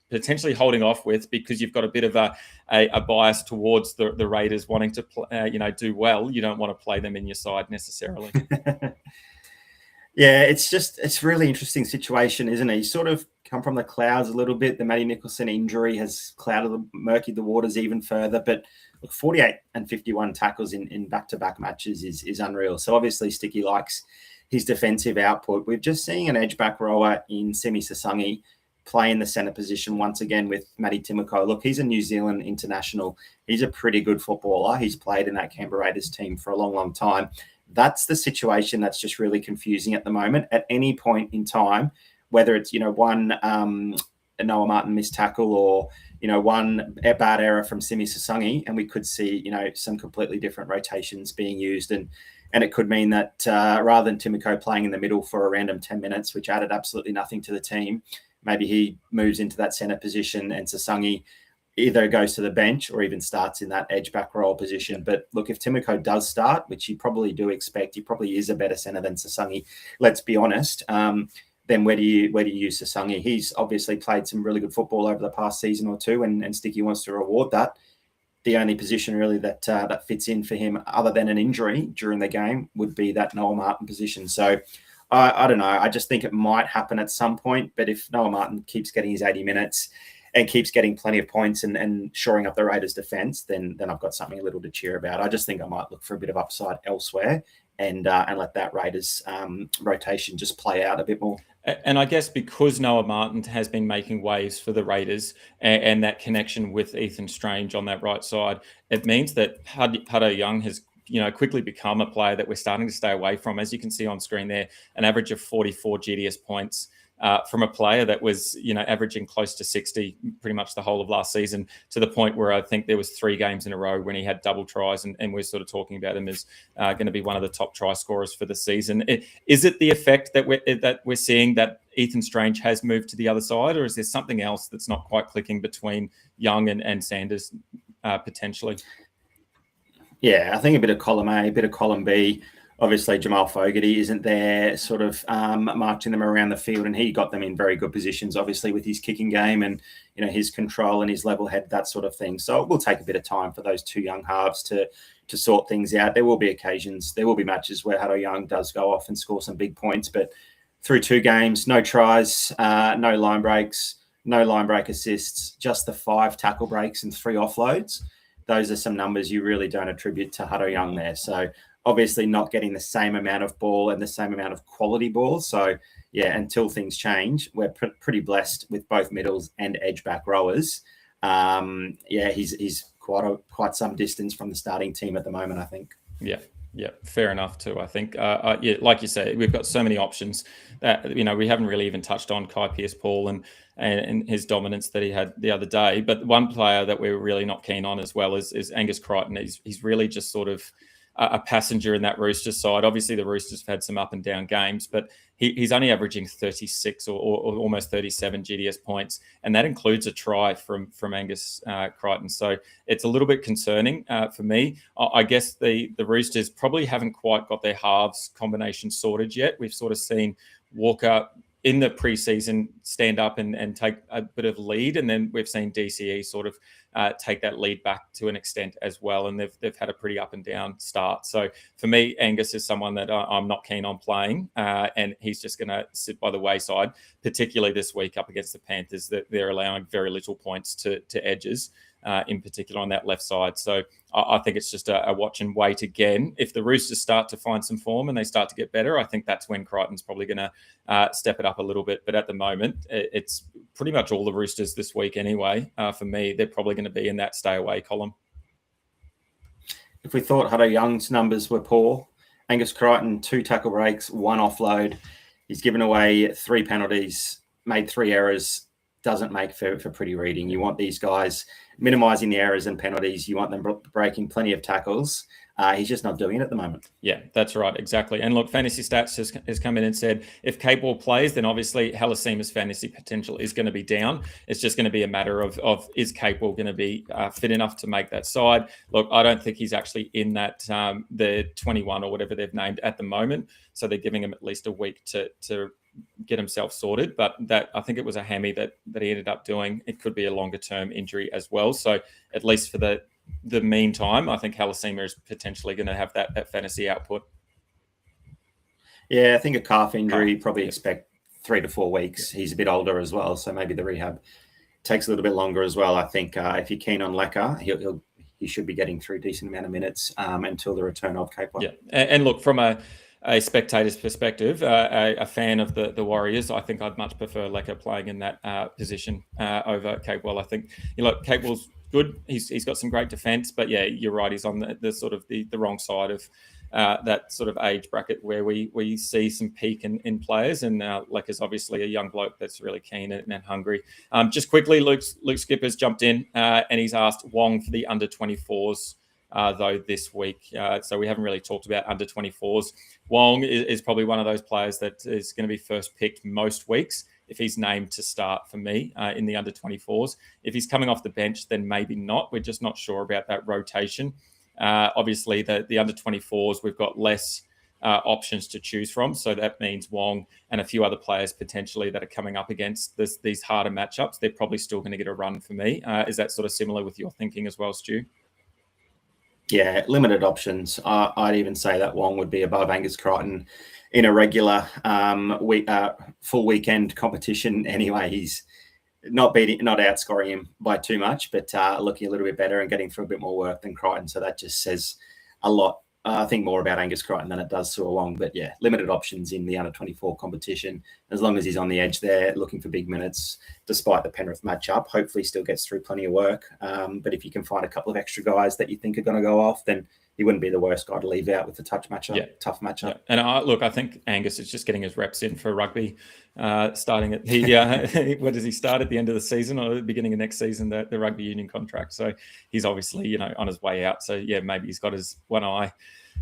potentially holding off with because you've got a bit of a bias towards the Raiders wanting to do well? You don't want to play them in your side necessarily. Yeah, it's really interesting situation, isn't it? He's sort of come from the clouds a little bit. The Matty Nicholson injury has murkied the waters even further. But look, 48 and 51 tackles in back-to-back matches is unreal. So obviously Sticky likes his defensive output. We're just seeing an edge-back rower in Simi Sasangi play in the centre position once again with Matty Timoko. Look, he's a New Zealand international. He's a pretty good footballer. He's played in that Canberra Raiders team for a long, long time. That's the situation that's just really confusing at the moment. At any point in time, whether it's, one Noah Martin missed tackle or, one bad error from Simi Sasangi, and we could see, some completely different rotations being used. And it could mean that rather than Timoko playing in the middle for a random 10 minutes, which added absolutely nothing to the team, maybe he moves into that centre position and Sasangi either goes to the bench or even starts in that edge back role position. But look, if Timoko does start, which you probably do expect, he probably is a better centre than Sasangi, let's be honest, then where do you use Sasangi? He's obviously played some really good football over the past season or two, and Sticky wants to reward that. The only position really that fits in for him other than an injury during the game would be that Noah Martin position. So I don't know. I just think it might happen at some point. But if Noah Martin keeps getting his 80 minutes and keeps getting plenty of points and shoring up the Raiders' defence, then I've got something a little to cheer about. I just think I might look for a bit of upside elsewhere and let that Raiders rotation just play out a bit more. And I guess because Noah Martin has been making waves for the Raiders and that connection with Ethan Strange on that right side, it means that Huddo Young has quickly become a player that we're starting to stay away from. As you can see on screen there, an average of 44 GDS points from a player that was, averaging close to 60 pretty much the whole of last season, to the point where I think there was 3 games in a row when he had double tries, and we're sort of talking about him as going to be one of the top try scorers for the season. Is it the effect that we're seeing that Ethan Strange has moved to the other side, or is there something else that's not quite clicking between Young and Sanders potentially? Yeah, I think a bit of column A, a bit of column B. Obviously, Jamal Fogarty isn't there sort of marching them around the field, and he got them in very good positions, obviously, with his kicking game and, his control and his level head, that sort of thing. So it will take a bit of time for those two young halves to sort things out. There will be occasions, there will be matches where Huddo Young does go off and score some big points, but through 2 games, no tries, no line breaks, no line break assists, just the 5 tackle breaks and 3 offloads. Those are some numbers you really don't attribute to Huddo Young there. So obviously not getting the same amount of ball and the same amount of quality ball. So yeah, until things change, we're pretty blessed with both middles and edge back rowers. He's quite some distance from the starting team at the moment, I think. Yeah, fair enough too, I think. Like you say, we've got so many options that, we haven't really even touched on Kai Pearce-Paul and his dominance that he had the other day. But one player that we're really not keen on as well is Angus Crichton. He's really just sort of a passenger in that Roosters side. Obviously, the Roosters have had some up and down games, but he's only averaging 36 or almost 37 GDS points, and that includes a try from Angus Crichton. So it's a little bit concerning for me. I guess the Roosters probably haven't quite got their halves combination sorted yet. We've sort of seen Walker in the preseason stand up and take a bit of lead, and then we've seen DCE sort of take that lead back to an extent as well, and they've had a pretty up and down start. So for me, Angus is someone that I'm not keen on playing, and he's just going to sit by the wayside, particularly this week up against the Panthers, that they're allowing very little points to edges, in particular on that left side. So I think it's just a watch and wait again. If the Roosters start to find some form and they start to get better, I think that's when Crichton's probably going to step it up a little bit. But at the moment, it's pretty much all the Roosters this week anyway. For me, they're probably going to be in that stay away column. If we thought Huddo Young's numbers were poor, Angus Crichton, 2 tackle breaks, 1 offload. He's given away 3 penalties, made 3 errors, doesn't make for pretty reading. You want these guys minimising the errors and penalties. You want them breaking plenty of tackles. He's just not doing it at the moment. Yeah, that's right. Exactly. And look, Fantasy Stats has come in and said if Capewell plays, then obviously Halasima's fantasy potential is going to be down. It's just going to be a matter of is Capewell going to be fit enough to make that side? Look, I don't think he's actually in that the 21 or whatever they've named at the moment. So they're giving him at least a week to get himself sorted. But that, I think it was a hammy that he ended up doing. It could be a longer term injury as well. So at least for the meantime, I think Halasima is potentially going to have that fantasy output. Yeah, I think a calf injury, probably expect 3 to 4 weeks. He's a bit older as well, so maybe the rehab takes a little bit longer as well. I think if you're keen on Lecker, he should be getting through a decent amount of minutes until the return of Capewell. Yeah, and look, from a spectator's perspective, a fan of the Warriors, I think I'd much prefer Lecker playing in that position over Capewell. I think Capewell's good. He's got some great defense, but yeah, you're right. He's on the sort of the wrong side of that sort of age bracket where we see some peak in players, and Lecker's obviously a young bloke that's really keen and hungry. Just quickly, Luke Skipper's jumped in and he's asked Wong for the under 24s though this week. So we haven't really talked about under 24s. Wong is probably one of those players that is going to be first picked most weeks if he's named to start for me in the under 24s. If he's coming off the bench, then maybe not. We're just not sure about that rotation. Obviously, the under 24s, we've got less options to choose from. So that means Wong and a few other players potentially that are coming up against these harder matchups, they're probably still going to get a run for me. Is that sort of similar with your thinking as well, Stu? Yeah, limited options. I'd even say that Wong would be above Angus Crichton in a regular full weekend competition. Anyway, he's not outscoring him by too much, but looking a little bit better and getting through a bit more work than Crichton. So that just says a lot. I think more about Angus Crichton than it does Sua Wong. But yeah, limited options in the under 24 competition. As long as he's on the edge there, looking for big minutes, despite the Penrith matchup, hopefully still gets through plenty of work. But if you can find a couple of extra guys that you think are going to go off, then he wouldn't be the worst guy to leave out with a tough matchup. Yeah. And I think Angus is just getting his reps in for rugby, starting at the where does he start at the end of the season or the beginning of next season, the rugby union contract. So he's obviously on his way out. So yeah, maybe he's got his one eye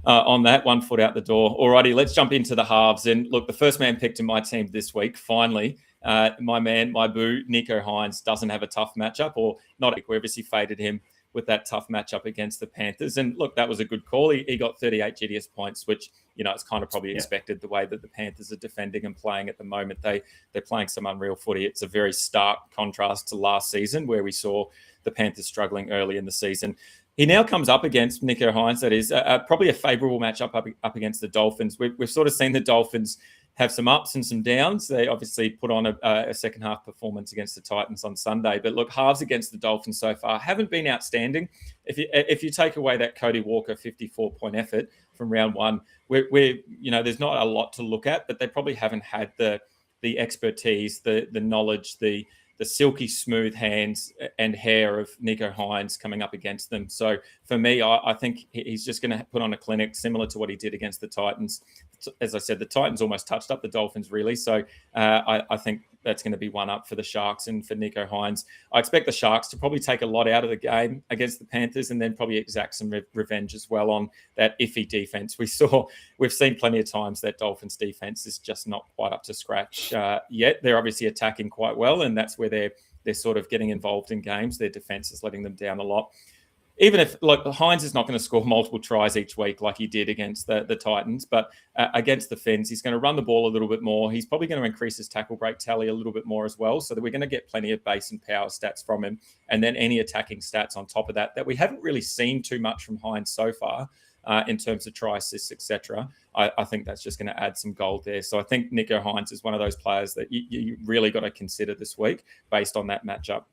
on that, 1 foot out the door. Alrighty, let's jump into the halves. And look, the first man picked in my team this week, finally, my boo, Nico Hines, doesn't have a tough matchup, or not. We obviously faded him with that tough matchup against the Panthers. And look, that was a good call. He got 38 GDS points, which, it's kind of probably expected the way that the Panthers are defending and playing at the moment. They're playing some unreal footy. It's a very stark contrast to last season where we saw the Panthers struggling early in the season. He now comes up against Nico Hines. That is probably a favourable matchup up against the Dolphins. We've sort of seen the Dolphins have some ups and some downs. They obviously put on a second half performance against the Titans on Sunday. But look, halves against the Dolphins so far haven't been outstanding. If you take away that Cody Walker 54-point effort from round one, we're there's not a lot to look at, but they probably haven't had the expertise, the knowledge, the silky smooth hands and hair of Nico Hines coming up against them. So for me, I think he's just going to put on a clinic similar to what he did against the Titans. As I said, the Titans almost touched up the Dolphins, really. So I think that's going to be one up for the Sharks and for Nico Hines. I expect the Sharks to probably take a lot out of the game against the Panthers and then probably exact some revenge as well on that iffy defense. We've seen plenty of times that Dolphins defense is just not quite up to scratch yet. They're obviously attacking quite well, and that's where they're sort of getting involved in games. Their defense is letting them down a lot. Even if Hines is not going to score multiple tries each week like he did against the Titans, but against the Finns, he's going to run the ball a little bit more. He's probably going to increase his tackle break tally a little bit more as well, so that we're going to get plenty of base and power stats from him, and then any attacking stats on top of that we haven't really seen too much from Hines so far in terms of try assists, etc. I think that's just going to add some gold there. So I think Nico Hines is one of those players that you really got to consider this week based on that matchup.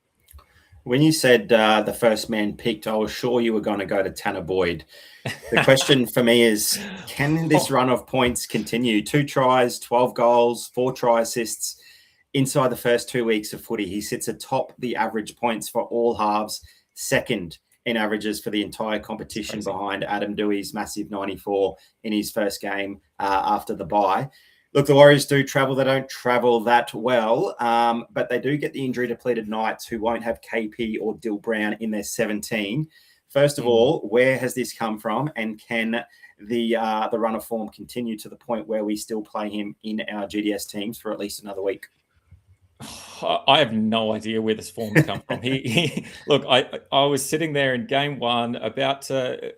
When you said the first man picked, I was sure you were going to go to Tanner Boyd. The question for me is, can this run of points continue? 2 tries, 12 goals, 4 try assists inside the first 2 weeks of footy. He sits atop the average points for all halves, second in averages for the entire competition behind Adam Dewey's massive 94 in his first game after the bye. Look, the Warriors do travel. They don't travel that well, but they do get the injury-depleted Knights who won't have KP or Dill Brown in their 17. First of all, where has this come from? And can the run of form continue to the point where we still play him in our GDS teams for at least another week? I have no idea where this form's come from. Look, I was sitting there in game one about to,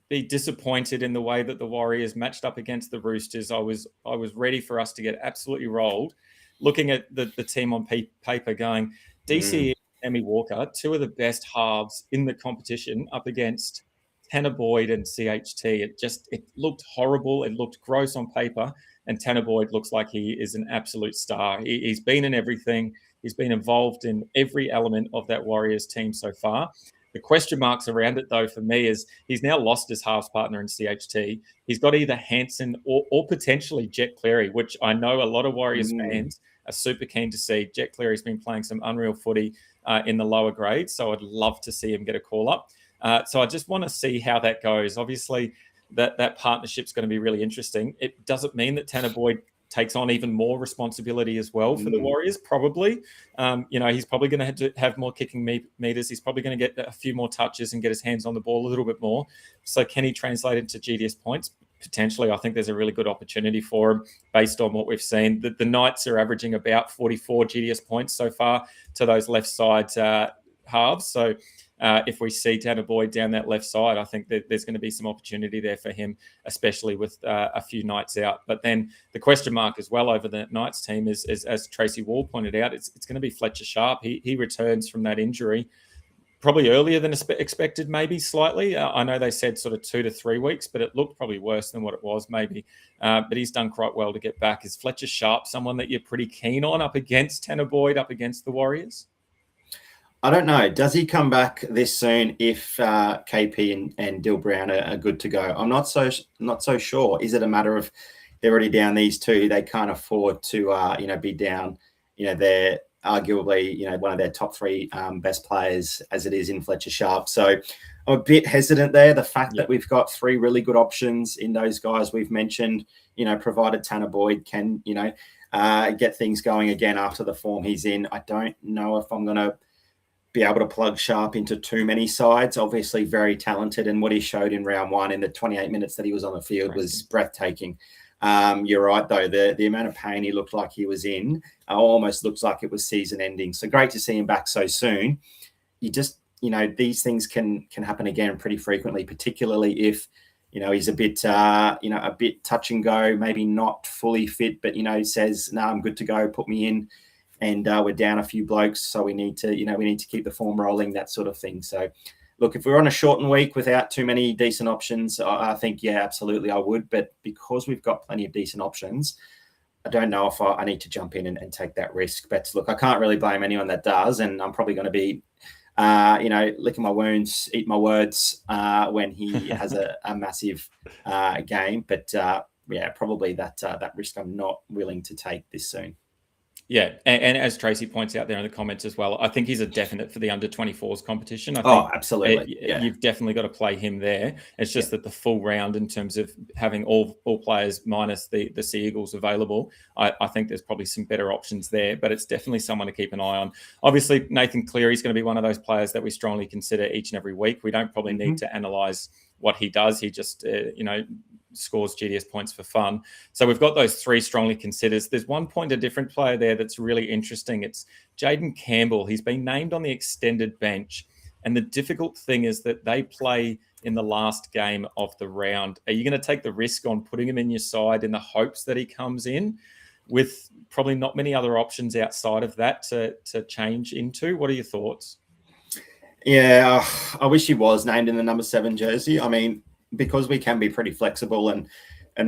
be disappointed in the way that the Warriors matched up against the Roosters. I was ready for us to get absolutely rolled. Looking at the team on paper, going DC and Emmy Walker, two of the best halves in the competition, up against Tanner Boyd and CHT. It looked horrible. It looked gross on paper. And Tanner Boyd looks like he is an absolute star. He's been in everything. He's been involved in every element of that Warriors team so far. The question marks around it, though, for me is he's now lost his halves partner in CHT. He's got either Hansen or potentially Jet Cleary, which I know a lot of Warriors fans are super keen to see. Jet Cleary's been playing some unreal footy in the lower grades, so I'd love to see him get a call up. So I just want to see how that goes. Obviously, that partnership's going to be really interesting. It doesn't mean that Tanner Boyd takes on even more responsibility as well for the Warriors, probably. He's probably going to have more kicking meters. He's probably going to get a few more touches and get his hands on the ball a little bit more. So can he translate into GDS points? Potentially. I think there's a really good opportunity for him based on what we've seen. The Knights are averaging about 44 GDS points so far to those left side halves. So if we see Tanner Boyd down that left side, I think that there's going to be some opportunity there for him, especially with a few Knights out. But then the question mark as well over the Knights team is as Tracy Wall pointed out, it's going to be Fletcher Sharp. He returns from that injury probably earlier than expected, maybe slightly. I know they said sort of 2 to 3 weeks, but it looked probably worse than what it was maybe. But he's done quite well to get back. Is Fletcher Sharp someone that you're pretty keen on up against Tanner Boyd, up against the Warriors? I don't know. Does he come back this soon if KP and Dill Brown are good to go? I'm not so sure. Is it a matter of they're already down these two? They can't afford to be down. They're arguably one of their top three best players as it is in Fletcher Sharp. So I'm a bit hesitant there. The fact that we've got three really good options in those guys we've mentioned, provided Tanner Boyd can get things going again after the form he's in. I don't know if I'm going to be able to plug Sharp into too many sides. Obviously very talented, and what he showed in round one in the 28 minutes that he was on the field was breathtaking. You're right, though. The amount of pain he looked like he was in almost looks like it was season ending. So great to see him back so soon. You just, these things can happen again pretty frequently, particularly if, he's a bit touch and go, maybe not fully fit, but, says, no, I'm good to go, put me in. And we're down a few blokes, so we need to keep the form rolling, that sort of thing. So, look, if we're on a shortened week without too many decent options, I think, absolutely I would. But because we've got plenty of decent options, I don't know if I need to jump in and take that risk. But, look, I can't really blame anyone that does, and I'm probably going to be, licking my wounds, eat my words when he has a massive game. But, probably that risk I'm not willing to take this soon. Yeah, and as Tracy points out there in the comments as well, I think he's a definite for the under-24s competition. I think absolutely. You've definitely got to play him there. It's just that the full round in terms of having all players minus the Sea Eagles available, I think there's probably some better options there, but it's definitely someone to keep an eye on. Obviously, Nathan Cleary is going to be one of those players that we strongly consider each and every week. We don't probably need to analyse what he does. He just, scores GDS points for fun. So we've got those three strongly considered. There's one point, a different player there that's really interesting. It's Jaden Campbell. He's been named on the extended bench. And the difficult thing is that they play in the last game of the round. Are you going to take the risk on putting him in your side in the hopes that he comes in with probably not many other options outside of that to change into? What are your thoughts? Yeah, I wish he was named in the number 7 jersey. I mean, because we can be pretty flexible and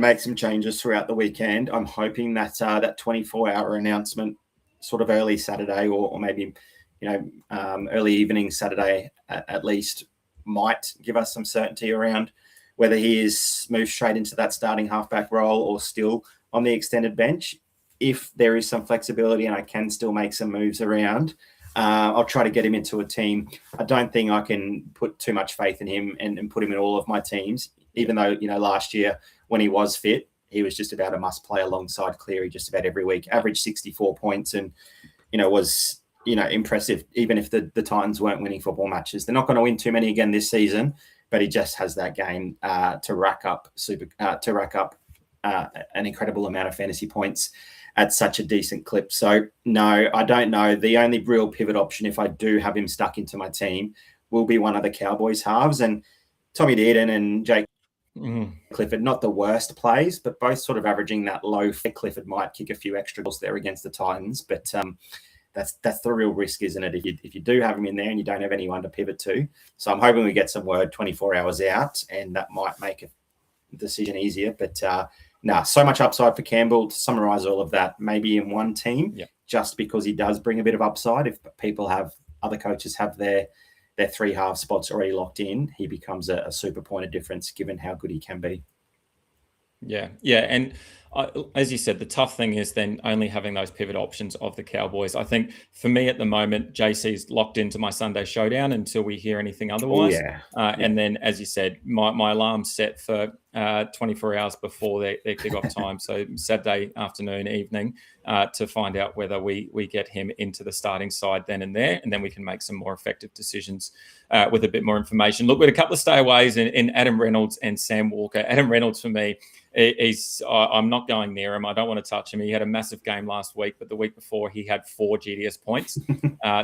make some changes throughout the weekend, I'm hoping that that 24-hour announcement sort of early Saturday or maybe, early evening Saturday at least might give us some certainty around whether he is moved straight into that starting halfback role or still on the extended bench. If there is some flexibility and I can still make some moves around, I'll try to get him into a team. I don't think I can put too much faith in him and put him in all of my teams, even though, last year when he was fit, he was just about a must play alongside Cleary just about every week. Averaged 64 points and was impressive. Even if the Titans weren't winning football matches, they're not going to win too many again this season. But he just has that game to rack up an incredible amount of fantasy points at such a decent clip. So no, I don't know. The only real pivot option, if I do have him stuck into my team, will be one of the Cowboys halves. And Tommy Dearden and Jake Clifford, not the worst plays, but both sort of averaging that low. Clifford might kick a few extra goals there against the Titans, but that's the real risk, isn't it? If you do have him in there and you don't have anyone to pivot to. So I'm hoping we get some word 24 hours out, and that might make a decision easier. But so much upside for Campbell. To summarise all of that, maybe in one team, just because he does bring a bit of upside. If other coaches have their 3 half spots already locked in, he becomes a super point of difference given how good he can be. Yeah. And as you said, the tough thing is then only having those pivot options of the Cowboys. I think for me at the moment, JC's locked into my Sunday showdown until we hear anything otherwise. And then, as you said, my alarm's set for 24 hours before their kickoff time. So Saturday afternoon, evening, to find out whether we get him into the starting side then and there. And then we can make some more effective decisions with a bit more information. Look, with a couple of stayaways in Adam Reynolds and Sam Walker. Adam Reynolds, for me, I'm not going near him. I don't want to touch him. He had a massive game last week, but the week before he had 4 GDS points.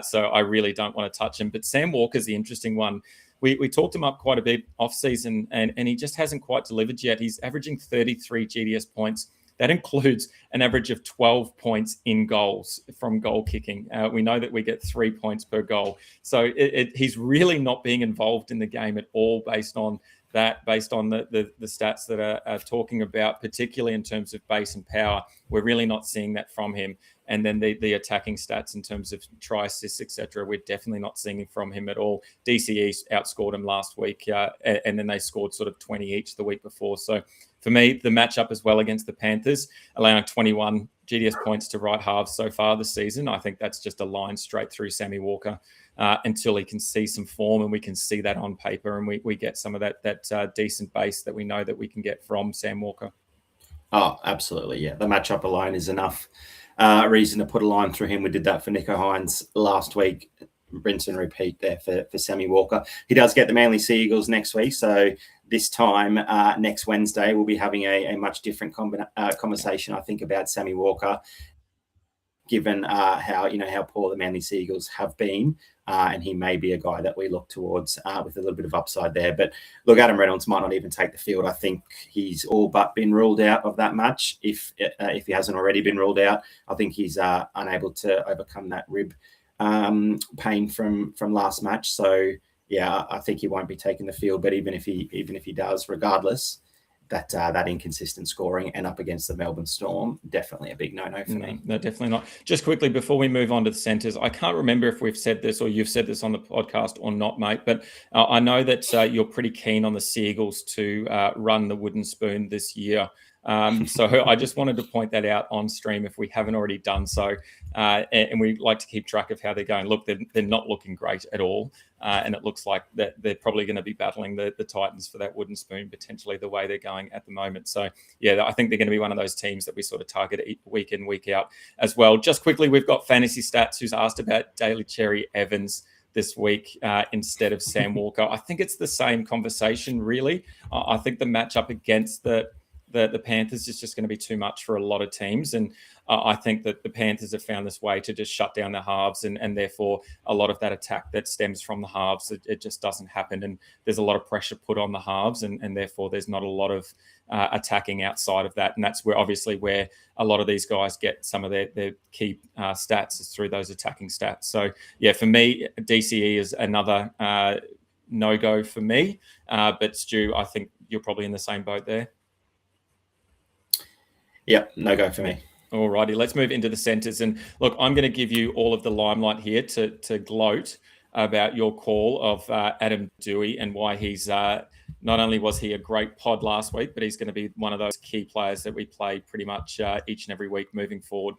So I really don't want to touch him. But Sam Walker's the interesting one. We talked him up quite a bit off season, and he just hasn't quite delivered yet. He's averaging 33 GDS points. That includes an average of 12 points in goals from goal kicking. We know that we get 3 points per goal. So he's really not being involved in the game at all based on the stats that are talking about, particularly in terms of base and power. We're really not seeing that from him. And then the attacking stats in terms of try assists, etc., we're definitely not seeing it from him at all. DCE outscored him last week, and then they scored sort of 20 each the week before. So for me, the matchup as well against the Panthers, allowing 21 GDS points to right halves so far this season, I think that's just a line straight through Sammy Walker until he can see some form and we can see that on paper and we get some of that decent base that we know that we can get from Sam Walker. Oh, absolutely. Yeah. The matchup alone is enough reason to put a line through him. We did that for Nico Hines last week. Rinse and repeat there for Sammy Walker. He does get the Manly Sea Eagles next week. So this time next Wednesday, we'll be having a much different conversation, I think, about Sammy Walker, given how poor the Manly Sea Eagles have been. And he may be a guy that we look towards with a little bit of upside there. But look, Adam Reynolds might not even take the field. I think he's all but been ruled out of that match. If he hasn't already been ruled out, I think he's unable to overcome that rib pain from last match. So yeah, I think he won't be taking the field. But even if he does, regardless, that inconsistent scoring and up against the Melbourne Storm, definitely a big no-no for me. No, definitely not. Just quickly before we move on to the centres, I can't remember if we've said this or you've said this on the podcast or not, mate, but I know that you're pretty keen on the Seagulls to run the wooden spoon this year. So I just wanted to point that out on stream if we haven't already done so. And we like to keep track of how they're going. Look, they're not looking great at all. And it looks like that they're probably going to be battling the Titans for that wooden spoon, potentially the way they're going at the moment. So, yeah, I think they're going to be one of those teams that we sort of target week in, week out as well. Just quickly, we've got Fantasy Stats who's asked about Daly Cherry Evans this week instead of Sam Walker. I think it's the same conversation, really. I think the matchup against the Panthers is just going to be too much for a lot of teams. And I think that the Panthers have found this way to just shut down the halves and therefore a lot of that attack that stems from the halves, it just doesn't happen. And there's a lot of pressure put on the halves and therefore there's not a lot of attacking outside of that. And that's where obviously where a lot of these guys get some of their key stats is through those attacking stats. So yeah, for me, DCE is another no-go for me. But Stu, I think you're probably in the same boat there. Yep, no go for me. All righty, let's move into the centres. And look, I'm going to give you all of the limelight here to gloat about your call of Adam Dewey and why he's not only was he a great pod last week, but he's going to be one of those key players that we play pretty much each and every week moving forward.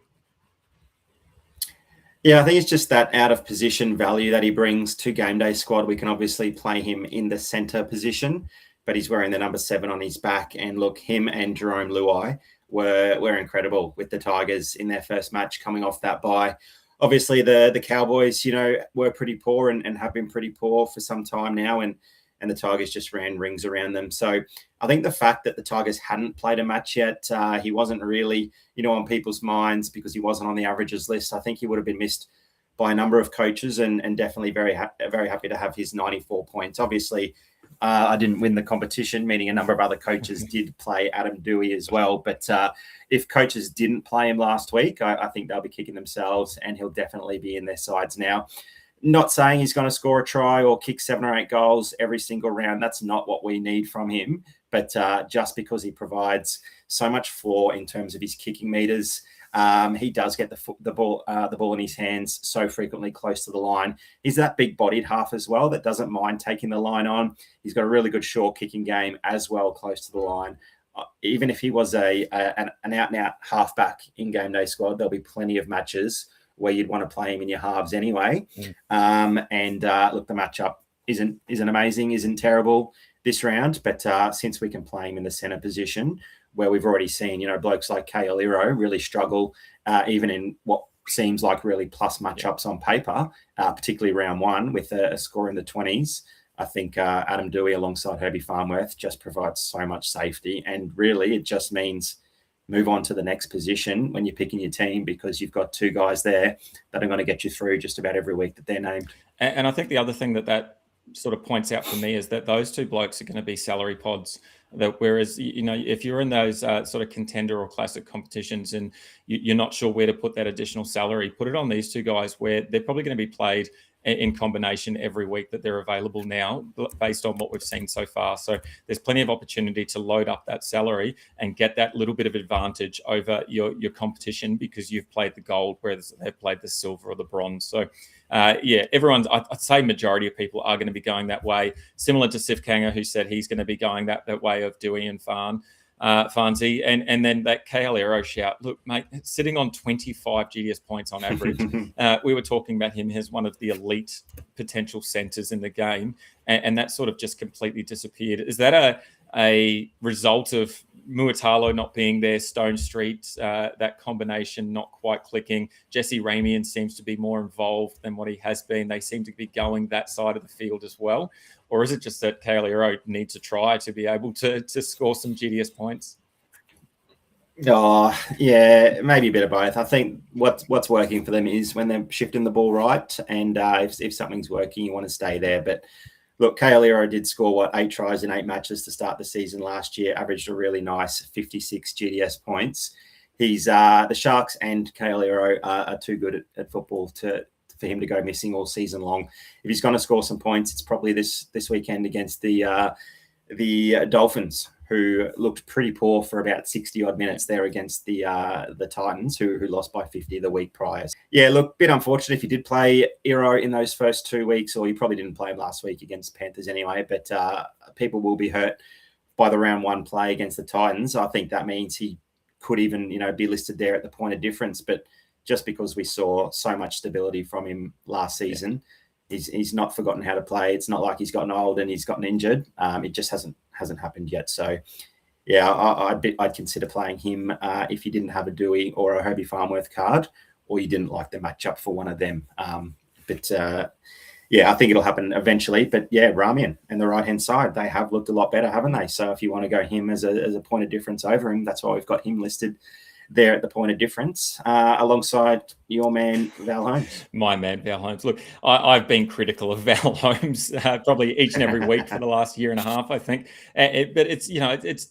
Yeah, I think it's just that out of position value that he brings to GameDay Squad. We can obviously play him in the centre position, but he's wearing the number 7 on his back. And look, him and Jerome Luai were incredible with the Tigers in their first match coming off that bye. Obviously, the Cowboys, were pretty poor and have been pretty poor for some time now, and the Tigers just ran rings around them. So I think the fact that the Tigers hadn't played a match yet, he wasn't really, on people's minds because he wasn't on the averages list. I think he would have been missed by a number of coaches, and definitely very happy to have his 94 points. Obviously, I didn't win the competition, meaning a number of other coaches did play Adam Dewey as well. But if coaches didn't play him last week, I think they'll be kicking themselves, and he'll definitely be in their sides now. Not saying he's going to score a try or kick 7 or 8 goals every single round. That's not what we need from him. But just because he provides so much floor in terms of his kicking meters, he does get the ball in his hands so frequently close to the line. He's that big-bodied half as well that doesn't mind taking the line on. He's got a really good short kicking game as well close to the line. Even if he was an out-and-out halfback in GameDay Squad, there'll be plenty of matches where you'd want to play him in your halves anyway. Look, the matchup isn't amazing, isn't terrible this round, but since we can play him in the centre position, where we've already seen, blokes like Kale Iro really struggle, even in what seems like really plus matchups on paper, particularly round 1 with a score in the 20s. I think Adam Dewey alongside Herbie Farnworth just provides so much safety, and really it just means move on to the next position when you're picking your team, because you've got 2 guys there that are going to get you through just about every week that they're named. And I think the other thing that sort of points out for me is that those 2 blokes are going to be salary pods. That whereas, if you're in those sort of contender or classic competitions and you're not sure where to put that additional salary, put it on these 2 guys where they're probably going to be played in combination every week that they're available now based on what we've seen so far. So there's plenty of opportunity to load up that salary and get that little bit of advantage over your competition because you've played the gold, whereas they've played the silver or the bronze. So I'd say majority of people are going to be going that way, similar to Sif Kanga, who said he's going to be going that way of Dewey and Farnsey, and then that Kale Iro shout. Look, mate, sitting on 25 GDS points on average. We were talking about him as one of the elite potential centres in the game, and that sort of just completely disappeared. Is that a result of Muatalo not being there, Stone Street, that combination not quite clicking? Jesse Ramian seems to be more involved than what he has been. They seem to be going that side of the field as well. Or is it just that Kale Iro needs to try to be able to score some GDS points? Oh, yeah, maybe a bit of both. I think what's working for them is when they're shifting the ball right, and if something's working, you want to stay there. But look, Kale Iro did score, 8 tries in 8 matches to start the season last year, averaged a really nice 56 GDS points. He's the Sharks and Kale Iro are too good at football for him to go missing all season long. If he's going to score some points, it's probably this weekend against the Dolphins, who looked pretty poor for about 60-odd minutes there against the Titans, who lost by 50 the week prior. Yeah, look, bit unfortunate if you did play Iro in those first 2 weeks, or you probably didn't play him last week against Panthers anyway, but people will be hurt by the round 1 play against the Titans. I think that means he could even, be listed there at the point of difference, but just because we saw so much stability from him last season, he's not forgotten how to play. It's not like he's gotten old and he's gotten injured. It just hasn't happened yet. So, yeah, I'd consider playing him if you didn't have a Dewey or a Herbie Farnworth card, or you didn't like the matchup for one of them. I think it'll happen eventually. But yeah, Ramian and the right-hand side, they have looked a lot better, haven't they? So if you want to go him as a point of difference over him, that's why we've got him listed there at the point of difference, alongside your man, Val Holmes. My man, Val Holmes. Look, I've been critical of Val Holmes probably each and every week for the last year and a half, I think. But it's, it's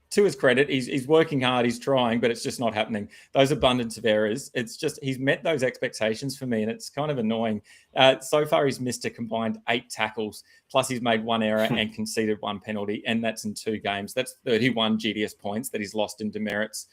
to his credit, he's working hard, he's trying, but it's just not happening. Those abundance of errors, it's just, he's met those expectations for me, and it's kind of annoying. So far, he's missed a combined 8 tackles, plus he's made 1 error and conceded 1 penalty, and that's in 2 games. That's 31 GDS points that he's lost in demerits.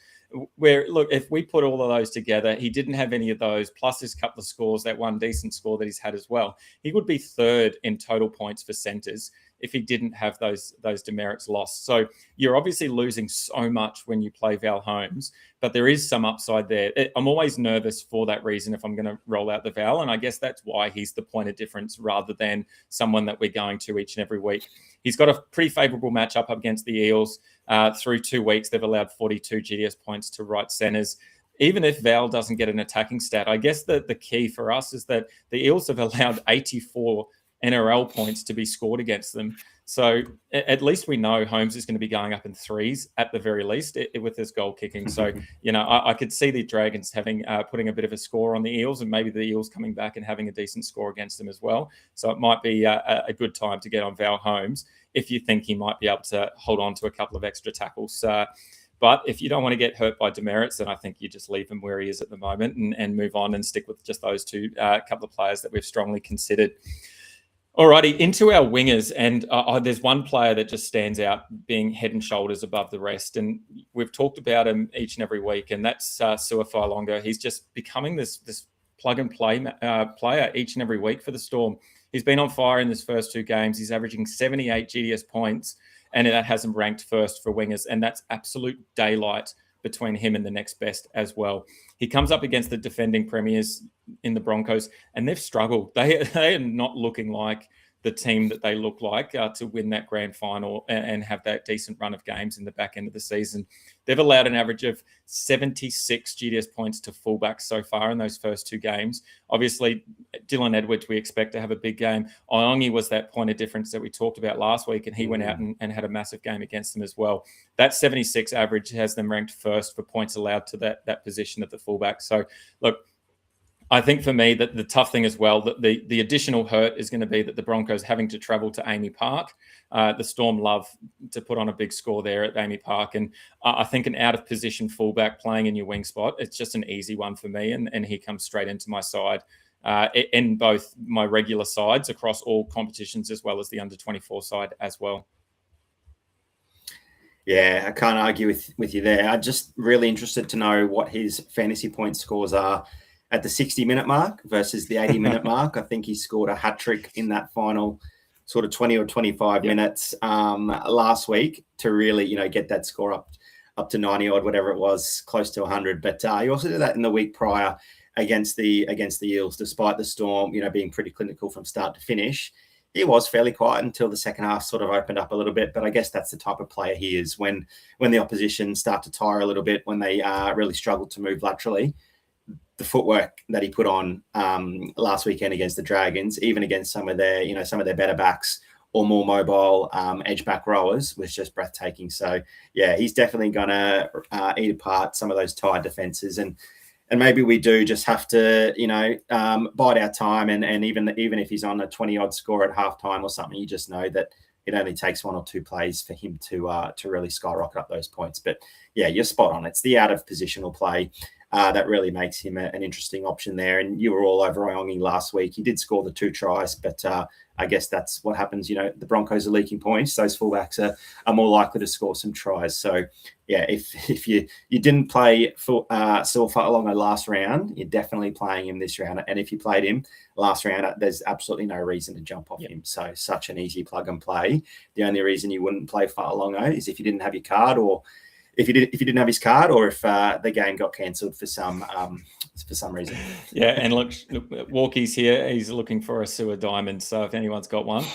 Where, look, if we put all of those together, he didn't have any of those, plus his couple of scores, that 1 decent score that he's had as well. He would be 3rd in total points for centres. if he didn't have those demerits lost. So you're obviously losing so much when you play Val Holmes, but there is some upside there. I'm always nervous for that reason if I'm going to roll out the Val, and I guess that's why he's the point of difference rather than someone that we're going to each and every week. He's got a pretty favourable matchup up against the Eels. Through 2 weeks, they've allowed 42 GDS points to right centres. Even if Val doesn't get an attacking stat, I guess the key for us is that the Eels have allowed 84 NRL points to be scored against them. So at least we know Holmes is going to be going up in threes at the very least with his goal kicking. So, I could see the Dragons having putting a bit of a score on the Eels, and maybe the Eels coming back and having a decent score against them as well. So it might be a good time to get on Val Holmes if you think he might be able to hold on to a couple of extra tackles. But if you don't want to get hurt by demerits, then I think you just leave him where he is at the moment and move on and stick with just those couple of players that we've strongly considered. Alrighty, into our wingers, and there's one player that just stands out being head and shoulders above the rest, and we've talked about him each and every week, and that's Suafai-Longa. He's just becoming this plug-and-play player each and every week for the Storm. He's been on fire in his first 2 games. He's averaging 78 GDS points, and that has him ranked first for wingers, and that's absolute daylight between him and the next best as well. He comes up against the defending premiers in the Broncos, and they've struggled. They are not looking like the team that they look like to win that grand final and have that decent run of games in the back end of the season. They've allowed an average of 76 GDS points to fullbacks so far in those first 2 games. Obviously, Dylan Edwards, we expect to have a big game. Iongi was that point of difference that we talked about last week, and he went out and had a massive game against them as well. That 76 average has them ranked first for points allowed to that position at the fullback. So, look, I think for me that the tough thing as well, that the additional hurt is going to be that the Broncos having to travel to Amy Park. The Storm love to put on a big score there at Amy Park. And I think an out-of-position fullback playing in your wing spot, it's just an easy one for me. And he comes straight into my side in both my regular sides across all competitions as well as the under-24 side as well. Yeah, I can't argue with you there. I'm just really interested to know what his fantasy point scores are at the 60-minute mark versus the 80-minute mark. I think he scored a hat-trick in that final sort of 20 or 25 minutes last week to really, get that score up to 90 odd, whatever it was, close to 100. But he also did that in the week prior against the Eels, despite the Storm, being pretty clinical from start to finish. He was fairly quiet until the second half sort of opened up a little bit. But I guess that's the type of player he is when the opposition start to tire a little bit, when they really struggle to move laterally. The footwork that he put on last weekend against the Dragons, even against some of their better backs or more mobile edge back rowers, was just breathtaking. So yeah, he's definitely going to eat apart some of those tired defenses, and maybe we do just have to bide our time, and even if he's on a 20-odd score at halftime or something, you just know that it only takes 1 or 2 plays for him to really skyrocket up those points. But yeah, you're spot on. It's the out of positional play that really makes him an interesting option there. And you were all over Iongi last week. He did score the 2 tries, but I guess that's what happens. The Broncos are leaking points. Those fullbacks are more likely to score some tries. So yeah, if you didn't play Suafai-Longa last round, you're definitely playing him this round. And if you played him last round, there's absolutely no reason to jump off him. So such an easy plug and play. The only reason you wouldn't play Fa'alonga is if you didn't have your card, or if you didn't have his card, or if the game got cancelled for some reason. Yeah, and look, Walkie's here. He's looking for a sewer diamond. So if anyone's got one,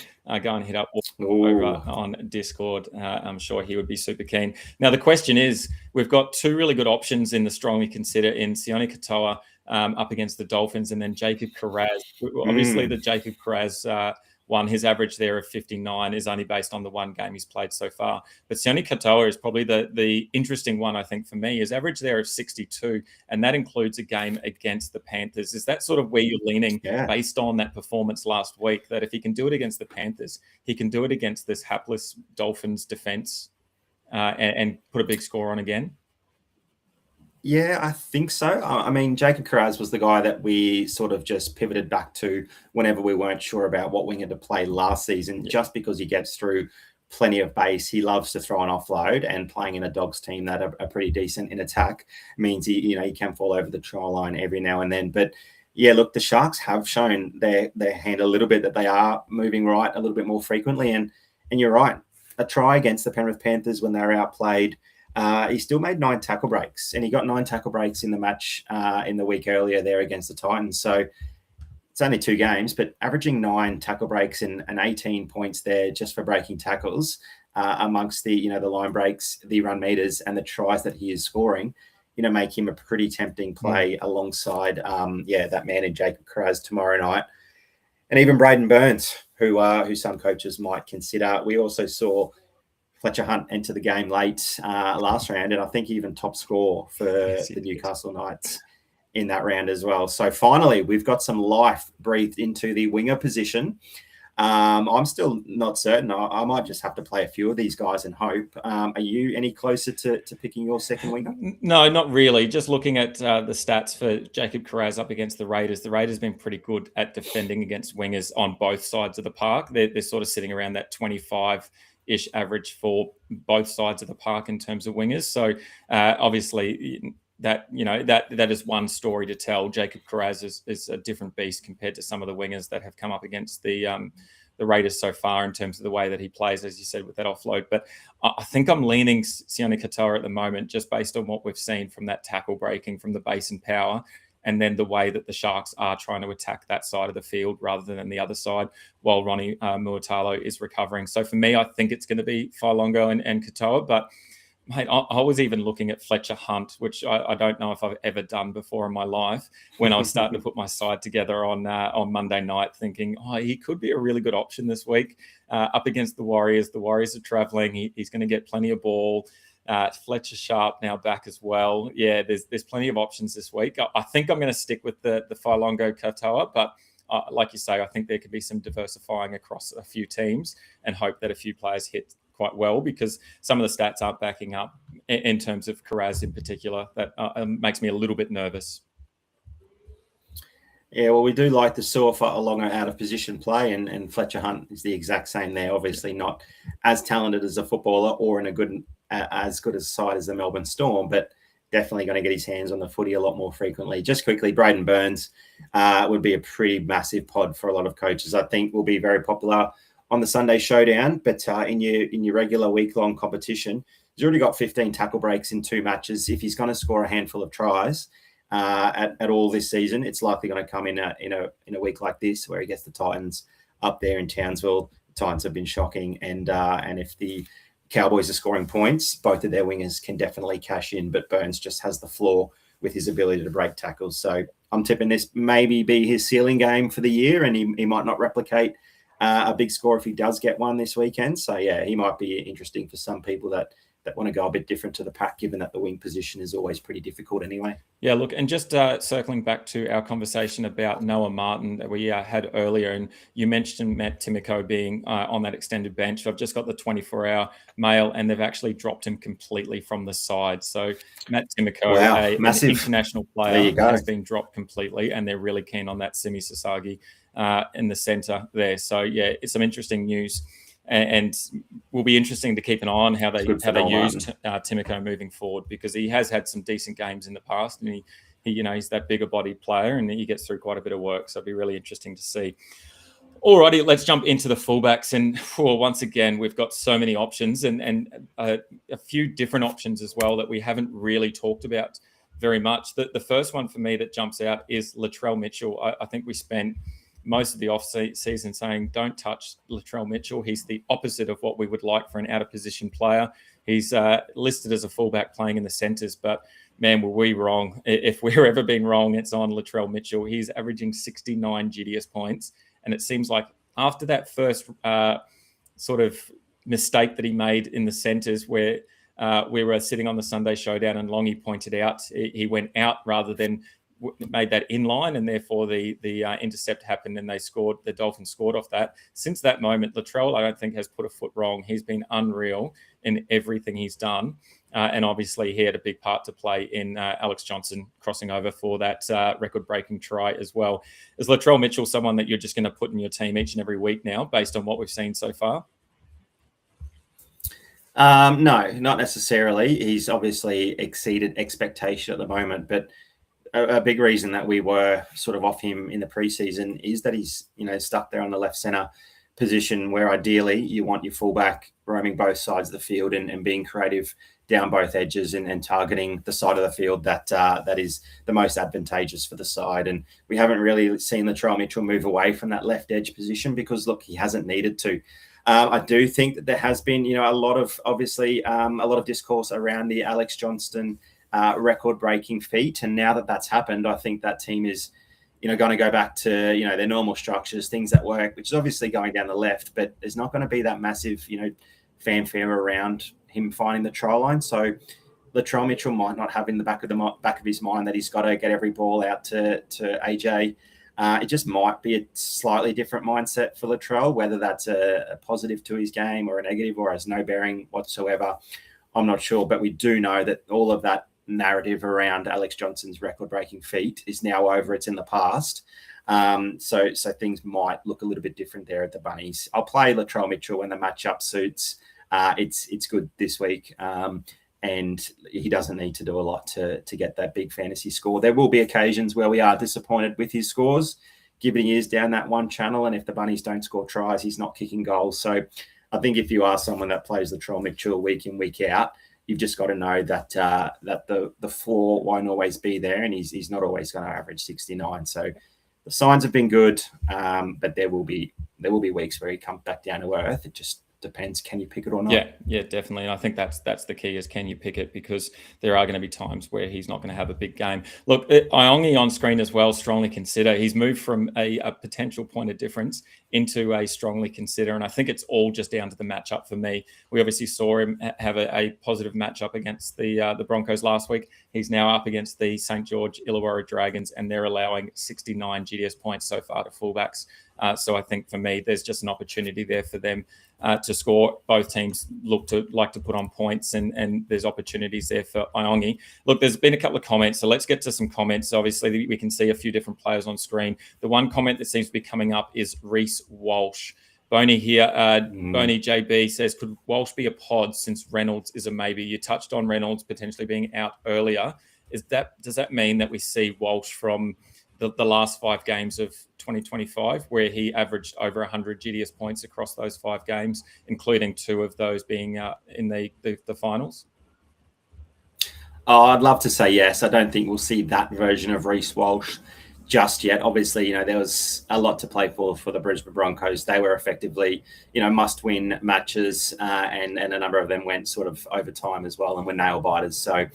go and hit up over on Discord. I'm sure he would be super keen. Now, the question is, we've got 2 really good options in the strongly consider in Sione Katoa up against the Dolphins, and then Jacob Kiraz. Obviously, the Jacob Kiraz one, his average there of 59 is only based on the 1 game he's played so far. But Sione Katoa is probably the interesting one, I think, for me. His average there of 62, and that includes a game against the Panthers. Is that sort of where you're leaning based on that performance last week, that if he can do it against the Panthers, he can do it against this hapless Dolphins defense and put a big score on again? Yeah, I think so. I mean, Jacob Kiraz was the guy that we sort of just pivoted back to whenever we weren't sure about what winger to play last season, just because he gets through plenty of base. He loves to throw an offload, and playing in a Dogs team that are pretty decent in attack means he can fall over the try line every now and then. But yeah, look, the Sharks have shown their hand a little bit, that they are moving right a little bit more frequently. And And you're right, a try against the Penrith Panthers when they were outplayed. He still made 9 tackle breaks, and he got 9 tackle breaks in the match in the week earlier there against the Titans. So it's only 2 games, but averaging 9 tackle breaks and 18 points there just for breaking tackles amongst the line breaks, the run meters, and the tries that he is scoring, make him a pretty tempting play alongside, that man in Jacob Kiraz tomorrow night. And even Braden Burns, who some coaches might consider. We also saw Fletcher Hunt enter the game late last round, and I think even top score for the Newcastle Knights in that round as well. So finally, we've got some life breathed into the winger position. I'm still not certain. I might just have to play a few of these guys and hope. Are you any closer to picking your second winger? No, not really. Just looking at the stats for Jacob Kiraz up against the Raiders have been pretty good at defending against wingers on both sides of the park. They're sort of sitting around that 25-ish average for both sides of the park in terms of wingers. So obviously that is one story to tell. Jacob Kiraz is a different beast compared to some of the wingers that have come up against the Raiders so far in terms of the way that he plays, as you said, with that offload. But I think I'm leaning Sione Katoa at the moment, just based on what we've seen from that tackle breaking, from the base and power, and then the way that the Sharks are trying to attack that side of the field rather than the other side, while Ronnie Muatalo is recovering. So for me, I think it's going to be Failongo and Katoa, but mate, I was even looking at Fletcher Hunt, which I don't know if I've ever done before in my life, when I was starting to put my side together on Monday night, thinking, he could be a really good option this week up against the Warriors. The Warriors are travelling. He's going to get plenty of ball. Fletcher Sharp now back as well. Yeah, there's plenty of options this week. I think I'm going to stick with the Failongo Katoa, but like you say, I think there could be some diversifying across a few teams and hope that a few players hit quite well, because some of the stats aren't backing up in terms of Kiraz in particular. That makes me a little bit nervous. Yeah, well, we do like the Saw-Failongo out of position play, and Fletcher Hunt is the exact same there. Obviously not as talented as a footballer or in as good a side as the Melbourne Storm, but definitely going to get his hands on the footy a lot more frequently. Just quickly, Braden Burns would be a pretty massive pod for a lot of coaches. I think will be very popular on the Sunday Showdown, but in your regular week-long competition, he's already got 15 tackle breaks in 2 matches. If he's going to score a handful of tries at all this season, it's likely going to come in a week like this, where he gets the Titans up there in Townsville. The Titans have been shocking, and if the Cowboys are scoring points, both of their wingers can definitely cash in, but Burns just has the floor with his ability to break tackles. So I'm tipping this maybe be his ceiling game for the year, and he might not replicate a big score if he does get one this weekend. So, yeah, he might be interesting for some people that want to go a bit different to the pack, given that the wing position is always pretty difficult anyway. Yeah, look, and just circling back to our conversation about Noah Martin that we had earlier, and you mentioned Matt Timoko being on that extended bench. I've just got the 24-hour mail, and they've actually dropped him completely from the side. So Matt Timoko, an international player, has been dropped completely, and they're really keen on that Simi Sasagi in the centre there. So, yeah, it's some interesting news. And will be interesting to keep an eye on how they use Timoko moving forward, because he has had some decent games in the past, and he's that bigger bodied player, and he gets through quite a bit of work. So it'll be really interesting to see. Alrighty, let's jump into the fullbacks, and once again we've got so many options and a few different options as well that we haven't really talked about very much. The first one for me that jumps out is Latrell Mitchell. I think we spent most of the off-season saying, don't touch Latrell Mitchell. He's the opposite of what we would like for an out-of-position player. He's listed as a fullback playing in the centres, but, man, were we wrong. If we're ever been wrong, it's on Latrell Mitchell. He's averaging 69 GDS points, and it seems like after that first sort of mistake that he made in the centres, where we were sitting on the Sunday Showdown and Longy pointed out he went out rather than made that inline, and therefore the intercept happened and the Dolphins scored off that. Since that moment, Latrell, I don't think, has put a foot wrong. He's been unreal in everything he's done. And obviously he had a big part to play in Alex Johnson crossing over for that record-breaking try as well. Is Latrell Mitchell someone that you're just going to put in your team each and every week now, based on what we've seen so far? No, not necessarily. He's obviously exceeded expectation at the moment, but a big reason that we were sort of off him in the preseason is that he's, stuck there on the left center position where ideally you want your fullback roaming both sides of the field and being creative down both edges and targeting the side of the field that is the most advantageous for the side. And we haven't really seen Latrell Mitchell move away from that left edge position because, look, he hasn't needed to. I do think that there has been, a lot of discourse around the Alex Johnston record-breaking feat. And now that that's happened, I think that team is, going to go back to, their normal structures, things that work, which is obviously going down the left, but there's not going to be that massive, fanfare around him finding the try line. So Latrell Mitchell might not have in the back of his mind that he's got to get every ball out to AJ. It just might be a slightly different mindset for Latrell, whether that's a positive to his game or a negative or has no bearing whatsoever. I'm not sure, but we do know that all of that narrative around Alex Johnson's record-breaking feat is now over. It's in the past. So things might look a little bit different there at the Bunnies. I'll play Latrell Mitchell when the matchup suits. It's good this week. And he doesn't need to do a lot to get that big fantasy score. There will be occasions where we are disappointed with his scores, given he is down that one channel. And if the Bunnies don't score tries, he's not kicking goals. So I think if you are someone that plays Latrell Mitchell week in, week out, you've just got to know that the floor won't always be there, and he's not always going to average 69. So the signs have been good, but there will be weeks where he comes back down to earth. It just depends, can you pick it or not? Yeah, definitely. And I think that's the key is, can you pick it? Because there are going to be times where he's not going to have a big game. Look, Iongi on screen as well, strongly consider. He's moved from a potential point of difference into a strongly consider. And I think it's all just down to the matchup for me. We obviously saw him have a positive matchup against the Broncos last week. He's now up against the St. George Illawarra Dragons, and they're allowing 69 GDS points so far to fullbacks. So I think for me, there's just an opportunity there for them to score. Both teams like to put on points, and there's opportunities there for Iongi. Look, there's been a couple of comments, so let's get to some comments. Obviously, we can see a few different players on screen. The one comment that seems to be coming up is Reece Walsh. Boney here, Boney JB says, could Walsh be a pod since Reynolds is a maybe? You touched on Reynolds potentially being out earlier. Does that mean that we see Walsh from the last 5 games of 2025, where he averaged over 100 GDS points across those 5 games, including 2 of those being in the finals? Oh, I'd love to say yes. I don't think we'll see that version of Reece Walsh just yet. Obviously, there was a lot to play for the Brisbane Broncos. They were effectively, must-win matches, and a number of them went sort of overtime as well and were nail-biters. So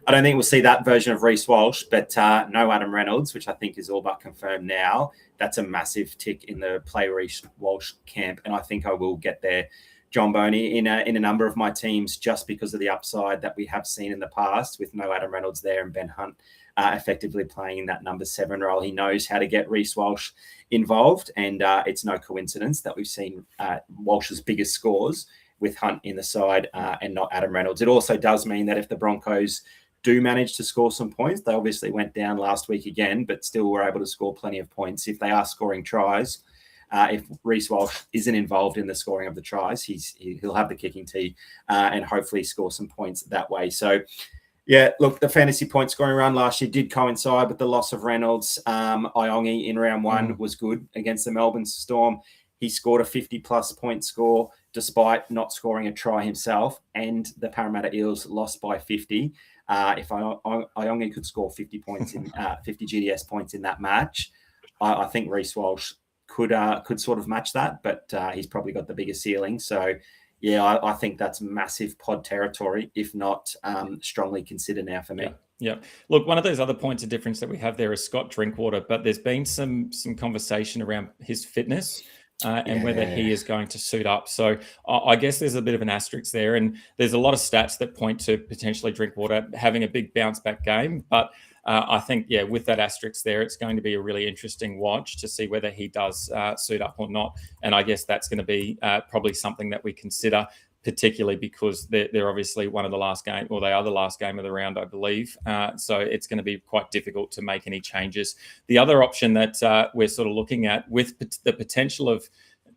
I don't think we'll see that version of Reece Walsh, but no Adam Reynolds, which I think is all but confirmed now. That's a massive tick in the play Reece Walsh camp, and I think I will get there, John Boney, in a number of my teams, just because of the upside that we have seen in the past with no Adam Reynolds there and Ben Hunt effectively playing in that number 7 role. He knows how to get Reece Walsh involved, and it's no coincidence that we've seen Walsh's biggest scores with Hunt in the side and not Adam Reynolds. It also does mean that if the Broncos do manage to score some points, they obviously went down last week again, but still were able to score plenty of points. If they are scoring tries, if Reece Walsh isn't involved in the scoring of the tries, he'll have the kicking tee and hopefully score some points that way. So, yeah, look, the fantasy point scoring run last year did coincide with the loss of Reynolds. Iongi in round 1 was good against the Melbourne Storm. He scored a 50-plus point score despite not scoring a try himself, and the Parramatta Eels lost by 50. If Iongi could score 50 points in 50 GDS points in that match, I think Reece Walsh could sort of match that, but he's probably got the bigger ceiling. So, yeah, I think that's massive pod territory, if not strongly considered now for me. Yeah. Look, one of those other points of difference that we have there is Scott Drinkwater, but there's been some conversation around his fitness and whether he is going to suit up. So I guess there's a bit of an asterisk there, and there's a lot of stats that point to potentially Drinkwater having a big bounce back game. But I think, with that asterisk there, it's going to be a really interesting watch to see whether he does suit up or not. And I guess that's going to be probably something that we consider, particularly because they're obviously one of the last game, or they are the last game of the round, I believe. So it's going to be quite difficult to make any changes. The other option that we're sort of looking at with the potential of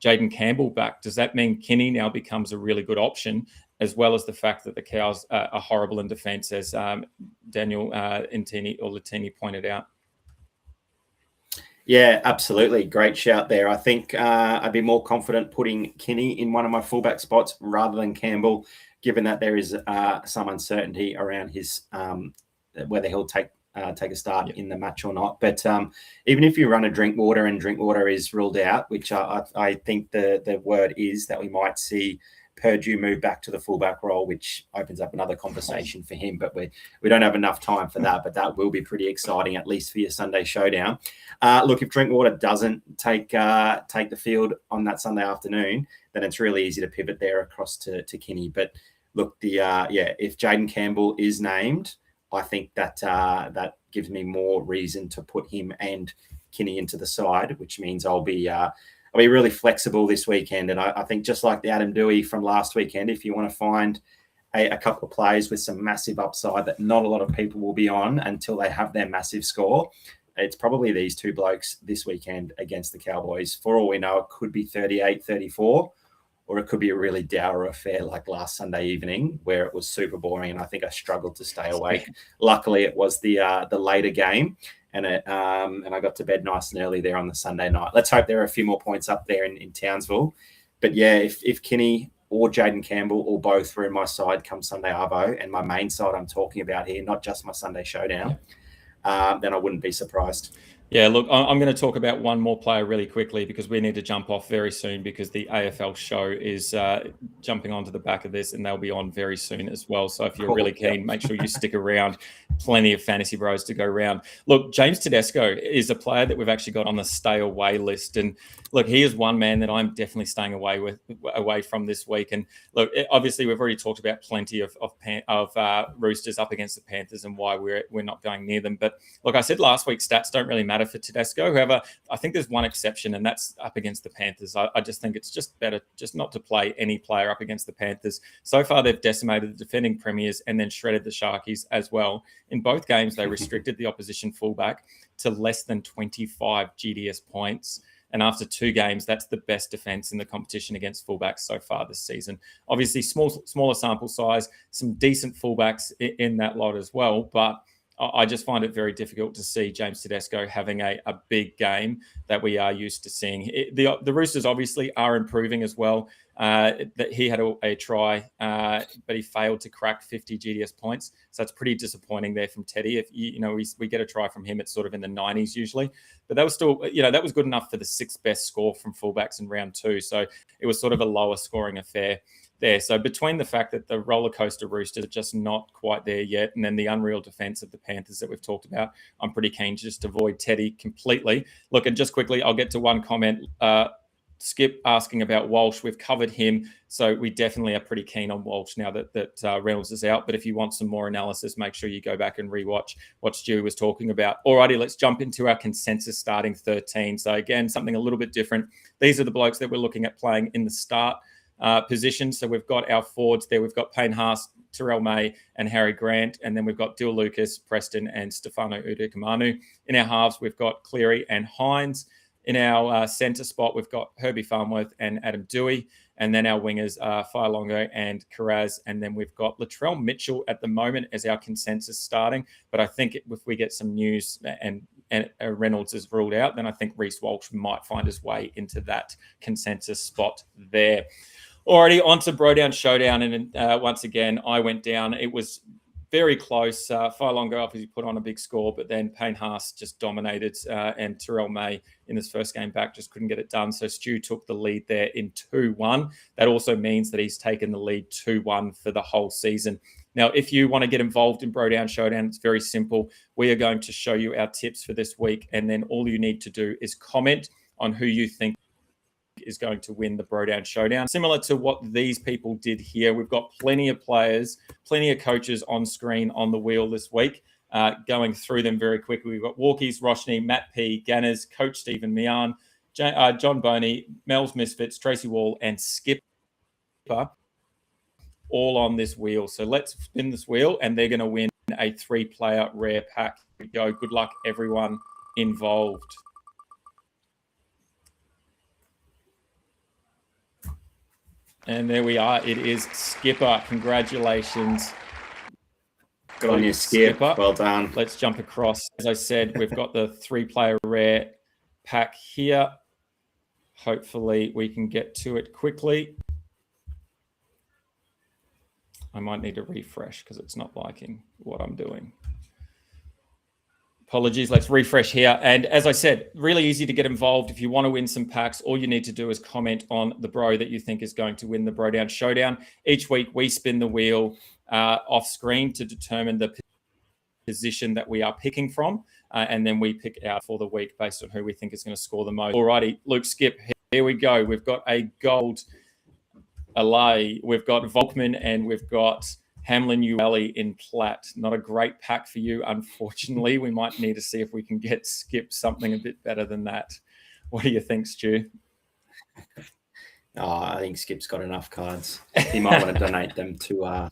Jaden Campbell back, does that mean Kinney now becomes a really good option, as well as the fact that the Cows are horrible in defence, as Daniel Latini pointed out? Yeah, absolutely. Great shout there. I think I'd be more confident putting Kinney in one of my fullback spots rather than Campbell, given that there is some uncertainty around his whether he'll take a start in the match or not. But even if you run a Drinkwater and Drinkwater is ruled out, which I think the word is that we might see Purdue move back to the fullback role, which opens up another conversation for him. But we don't have enough time for that. But that will be pretty exciting, at least for your Sunday showdown. Look, if Drinkwater doesn't take the field on that Sunday afternoon, then it's really easy to pivot there across to Kinney. But look, if Jaden Campbell is named, I think that gives me more reason to put him and Kinney into the side, which means I'll be really flexible this weekend. And I think just like the Adam Dewey from last weekend, if you want to find a couple of players with some massive upside that not a lot of people will be on until they have their massive score, it's probably these two blokes this weekend against the Cowboys. For all we know, it could be 38-34, or it could be a really dour affair like last Sunday evening where it was super boring and I think I struggled to stay awake. Luckily, it was the later game. And I got to bed nice and early there on the Sunday night. Let's hope there are a few more points up there in Townsville. But yeah, if Kinney or Jaden Campbell or both were in my side come Sunday Arvo, and my main side I'm talking about here, not just my Sunday showdown, then I wouldn't be surprised. Yeah, look, I'm going to talk about one more player really quickly because we need to jump off very soon because the AFL show is jumping onto the back of this and they'll be on very soon as well. So if you're really keen, make sure you stick around. Plenty of Fantasy Bros to go around. Look, James Tedesco is a player that we've actually got on the stay away list. And look, he is one man that I'm definitely staying away from this week. And look, obviously we've already talked about plenty of Roosters up against the Panthers and why we're not going near them. But look, I said last week stats don't really matter for Tedesco. However, I think there's one exception, and that's up against the Panthers. I just think it's just better just not to play any player up against the Panthers. So far, they've decimated the defending premiers and then shredded the Sharkies as well. In both games, they restricted the opposition fullback to less than 25 GDS points. And after 2 games, that's the best defense in the competition against fullbacks so far this season. Obviously, smaller sample size, some decent fullbacks in that lot as well. But I just find it very difficult to see James Tedesco having a big game that we are used to seeing. The Roosters obviously are improving as well. That he had a try, but he failed to crack 50 GDS points. So it's pretty disappointing there from Teddy. If we get a try from him, it's sort of in the 90s usually. But that was still, that was good enough for the 6th best score from fullbacks in round 2. So it was sort of a lower scoring affair there. So between the fact that the roller coaster Roosters are just not quite there yet, and then the unreal defense of the Panthers that we've talked about, I'm pretty keen to just avoid Teddy completely. Look, and just quickly, I'll get to one comment. Skip asking about Walsh. We've covered him, so we definitely are pretty keen on Walsh now that Reynolds is out. But if you want some more analysis, make sure you go back and rewatch what Stu was talking about. Alrighty, let's jump into our consensus starting 13. So again, something a little bit different. These are the blokes that we're looking at playing in the start position. So we've got our forwards there. We've got Payne Haas, Terrell May, and Harry Grant. And then we've got Dill Lucas, Preston, and Stefano Udukamanu. In our halves, we've got Cleary and Hines. In our centre spot, we've got Herbie Farnworth and Adam Dewey. And then our wingers are Failongo and Carraz. And then we've got Latrell Mitchell at the moment as our consensus starting. But I think if we get some news and Reynolds is ruled out, then I think Reece Walsh might find his way into that consensus spot there. Alrighty, on to BroDown ShowDown. And once again, I went down. It was very close. Failongo obviously put on a big score, but then Payne Haas just dominated, and Terrell May in his first game back just couldn't get it done. So Stu took the lead there in 2-1. That also means that he's taken the lead 2-1 for the whole season. Now, if you want to get involved in BroDown ShowDown, it's very simple. We are going to show you our tips for this week, and then all you need to do is comment on who you think is going to win the BroDown ShowDown. Similar to what these people did here, we've got plenty of players, plenty of coaches on screen on the wheel this week. Going through them very quickly, we've got Walkies, Roshni, Matt P, Ganners, Coach Stephen Mian, John Boney, Mel's Misfits, Tracy Wall, and Skipper, all on this wheel. So let's spin this wheel, and they're going to win a 3-player rare pack. Here we go. Good luck, everyone involved. And there we are. It is Skipper. Congratulations. Good on you, Skip. Well done. Let's jump across. As I said, we've got the 3-player rare pack here. Hopefully we can get to it quickly. I might need to refresh because it's not liking what I'm doing. Apologies, let's refresh here. And as I said, really easy to get involved. If you want to win some packs, all you need to do is comment on the bro that you think is going to win the BroDown Showdown. Each week, we spin the wheel off screen to determine the position that we are picking from. And then we pick out for the week based on who we think is going to score the most. Alrighty, Luke, Skip, here we go. We've got a gold Allay, we've got Volkman, and we've got Hamlin Ueli in plat. Not a great pack for you, unfortunately. We might need to see if we can get Skip something a bit better than that. What do you think, Stu? Oh, I think Skip's got enough cards. He might want to donate them to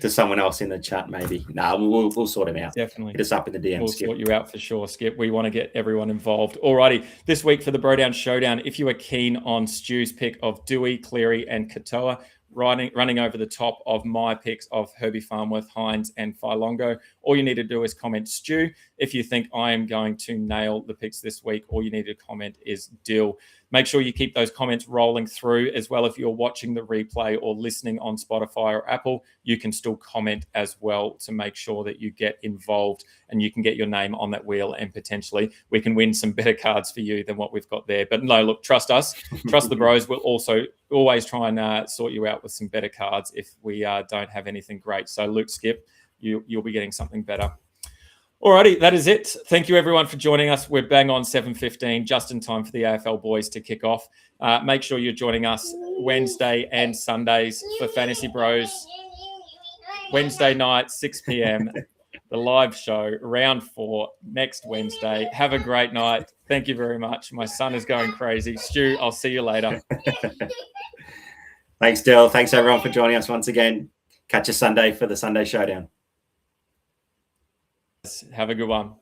someone else in the chat, maybe. No, we'll sort him out. Definitely. Hit us up in the DM, We'll Skip. sort you out for sure, Skip. We want to get everyone involved. Alrighty, this week for the BroDown Showdown, if you are keen on Stu's pick of Dewey, Cleary, and Katoa, running over the top of my picks of Herbie Farnworth, Hines, and Filongo, all you need to do is comment Stu. If you think I am going to nail the picks this week, all you need to comment is Dill. Make sure you keep those comments rolling through as well. If you're watching the replay or listening on Spotify or Apple, you can still comment as well to make sure that you get involved and you can get your name on that wheel, and potentially we can win some better cards for you than what we've got there. But no, look, trust us. Trust the bros. We'll also always try and sort you out with some better cards if we don't have anything great. So Luke, Skip, you'll be getting something better. Alrighty, that is it. Thank you everyone for joining us. We're bang on 7:15, just in time for the AFL boys to kick off. Make sure you're joining us Wednesday and Sundays for Fantasy Bros. Wednesday night, 6 p.m. The live show, round 4, next Wednesday. Have a great night. Thank you very much. My son is going crazy. Stu, I'll see you later. Thanks, Dyl. Thanks everyone for joining us once again. Catch us Sunday for the Sunday Showdown. Have a good one.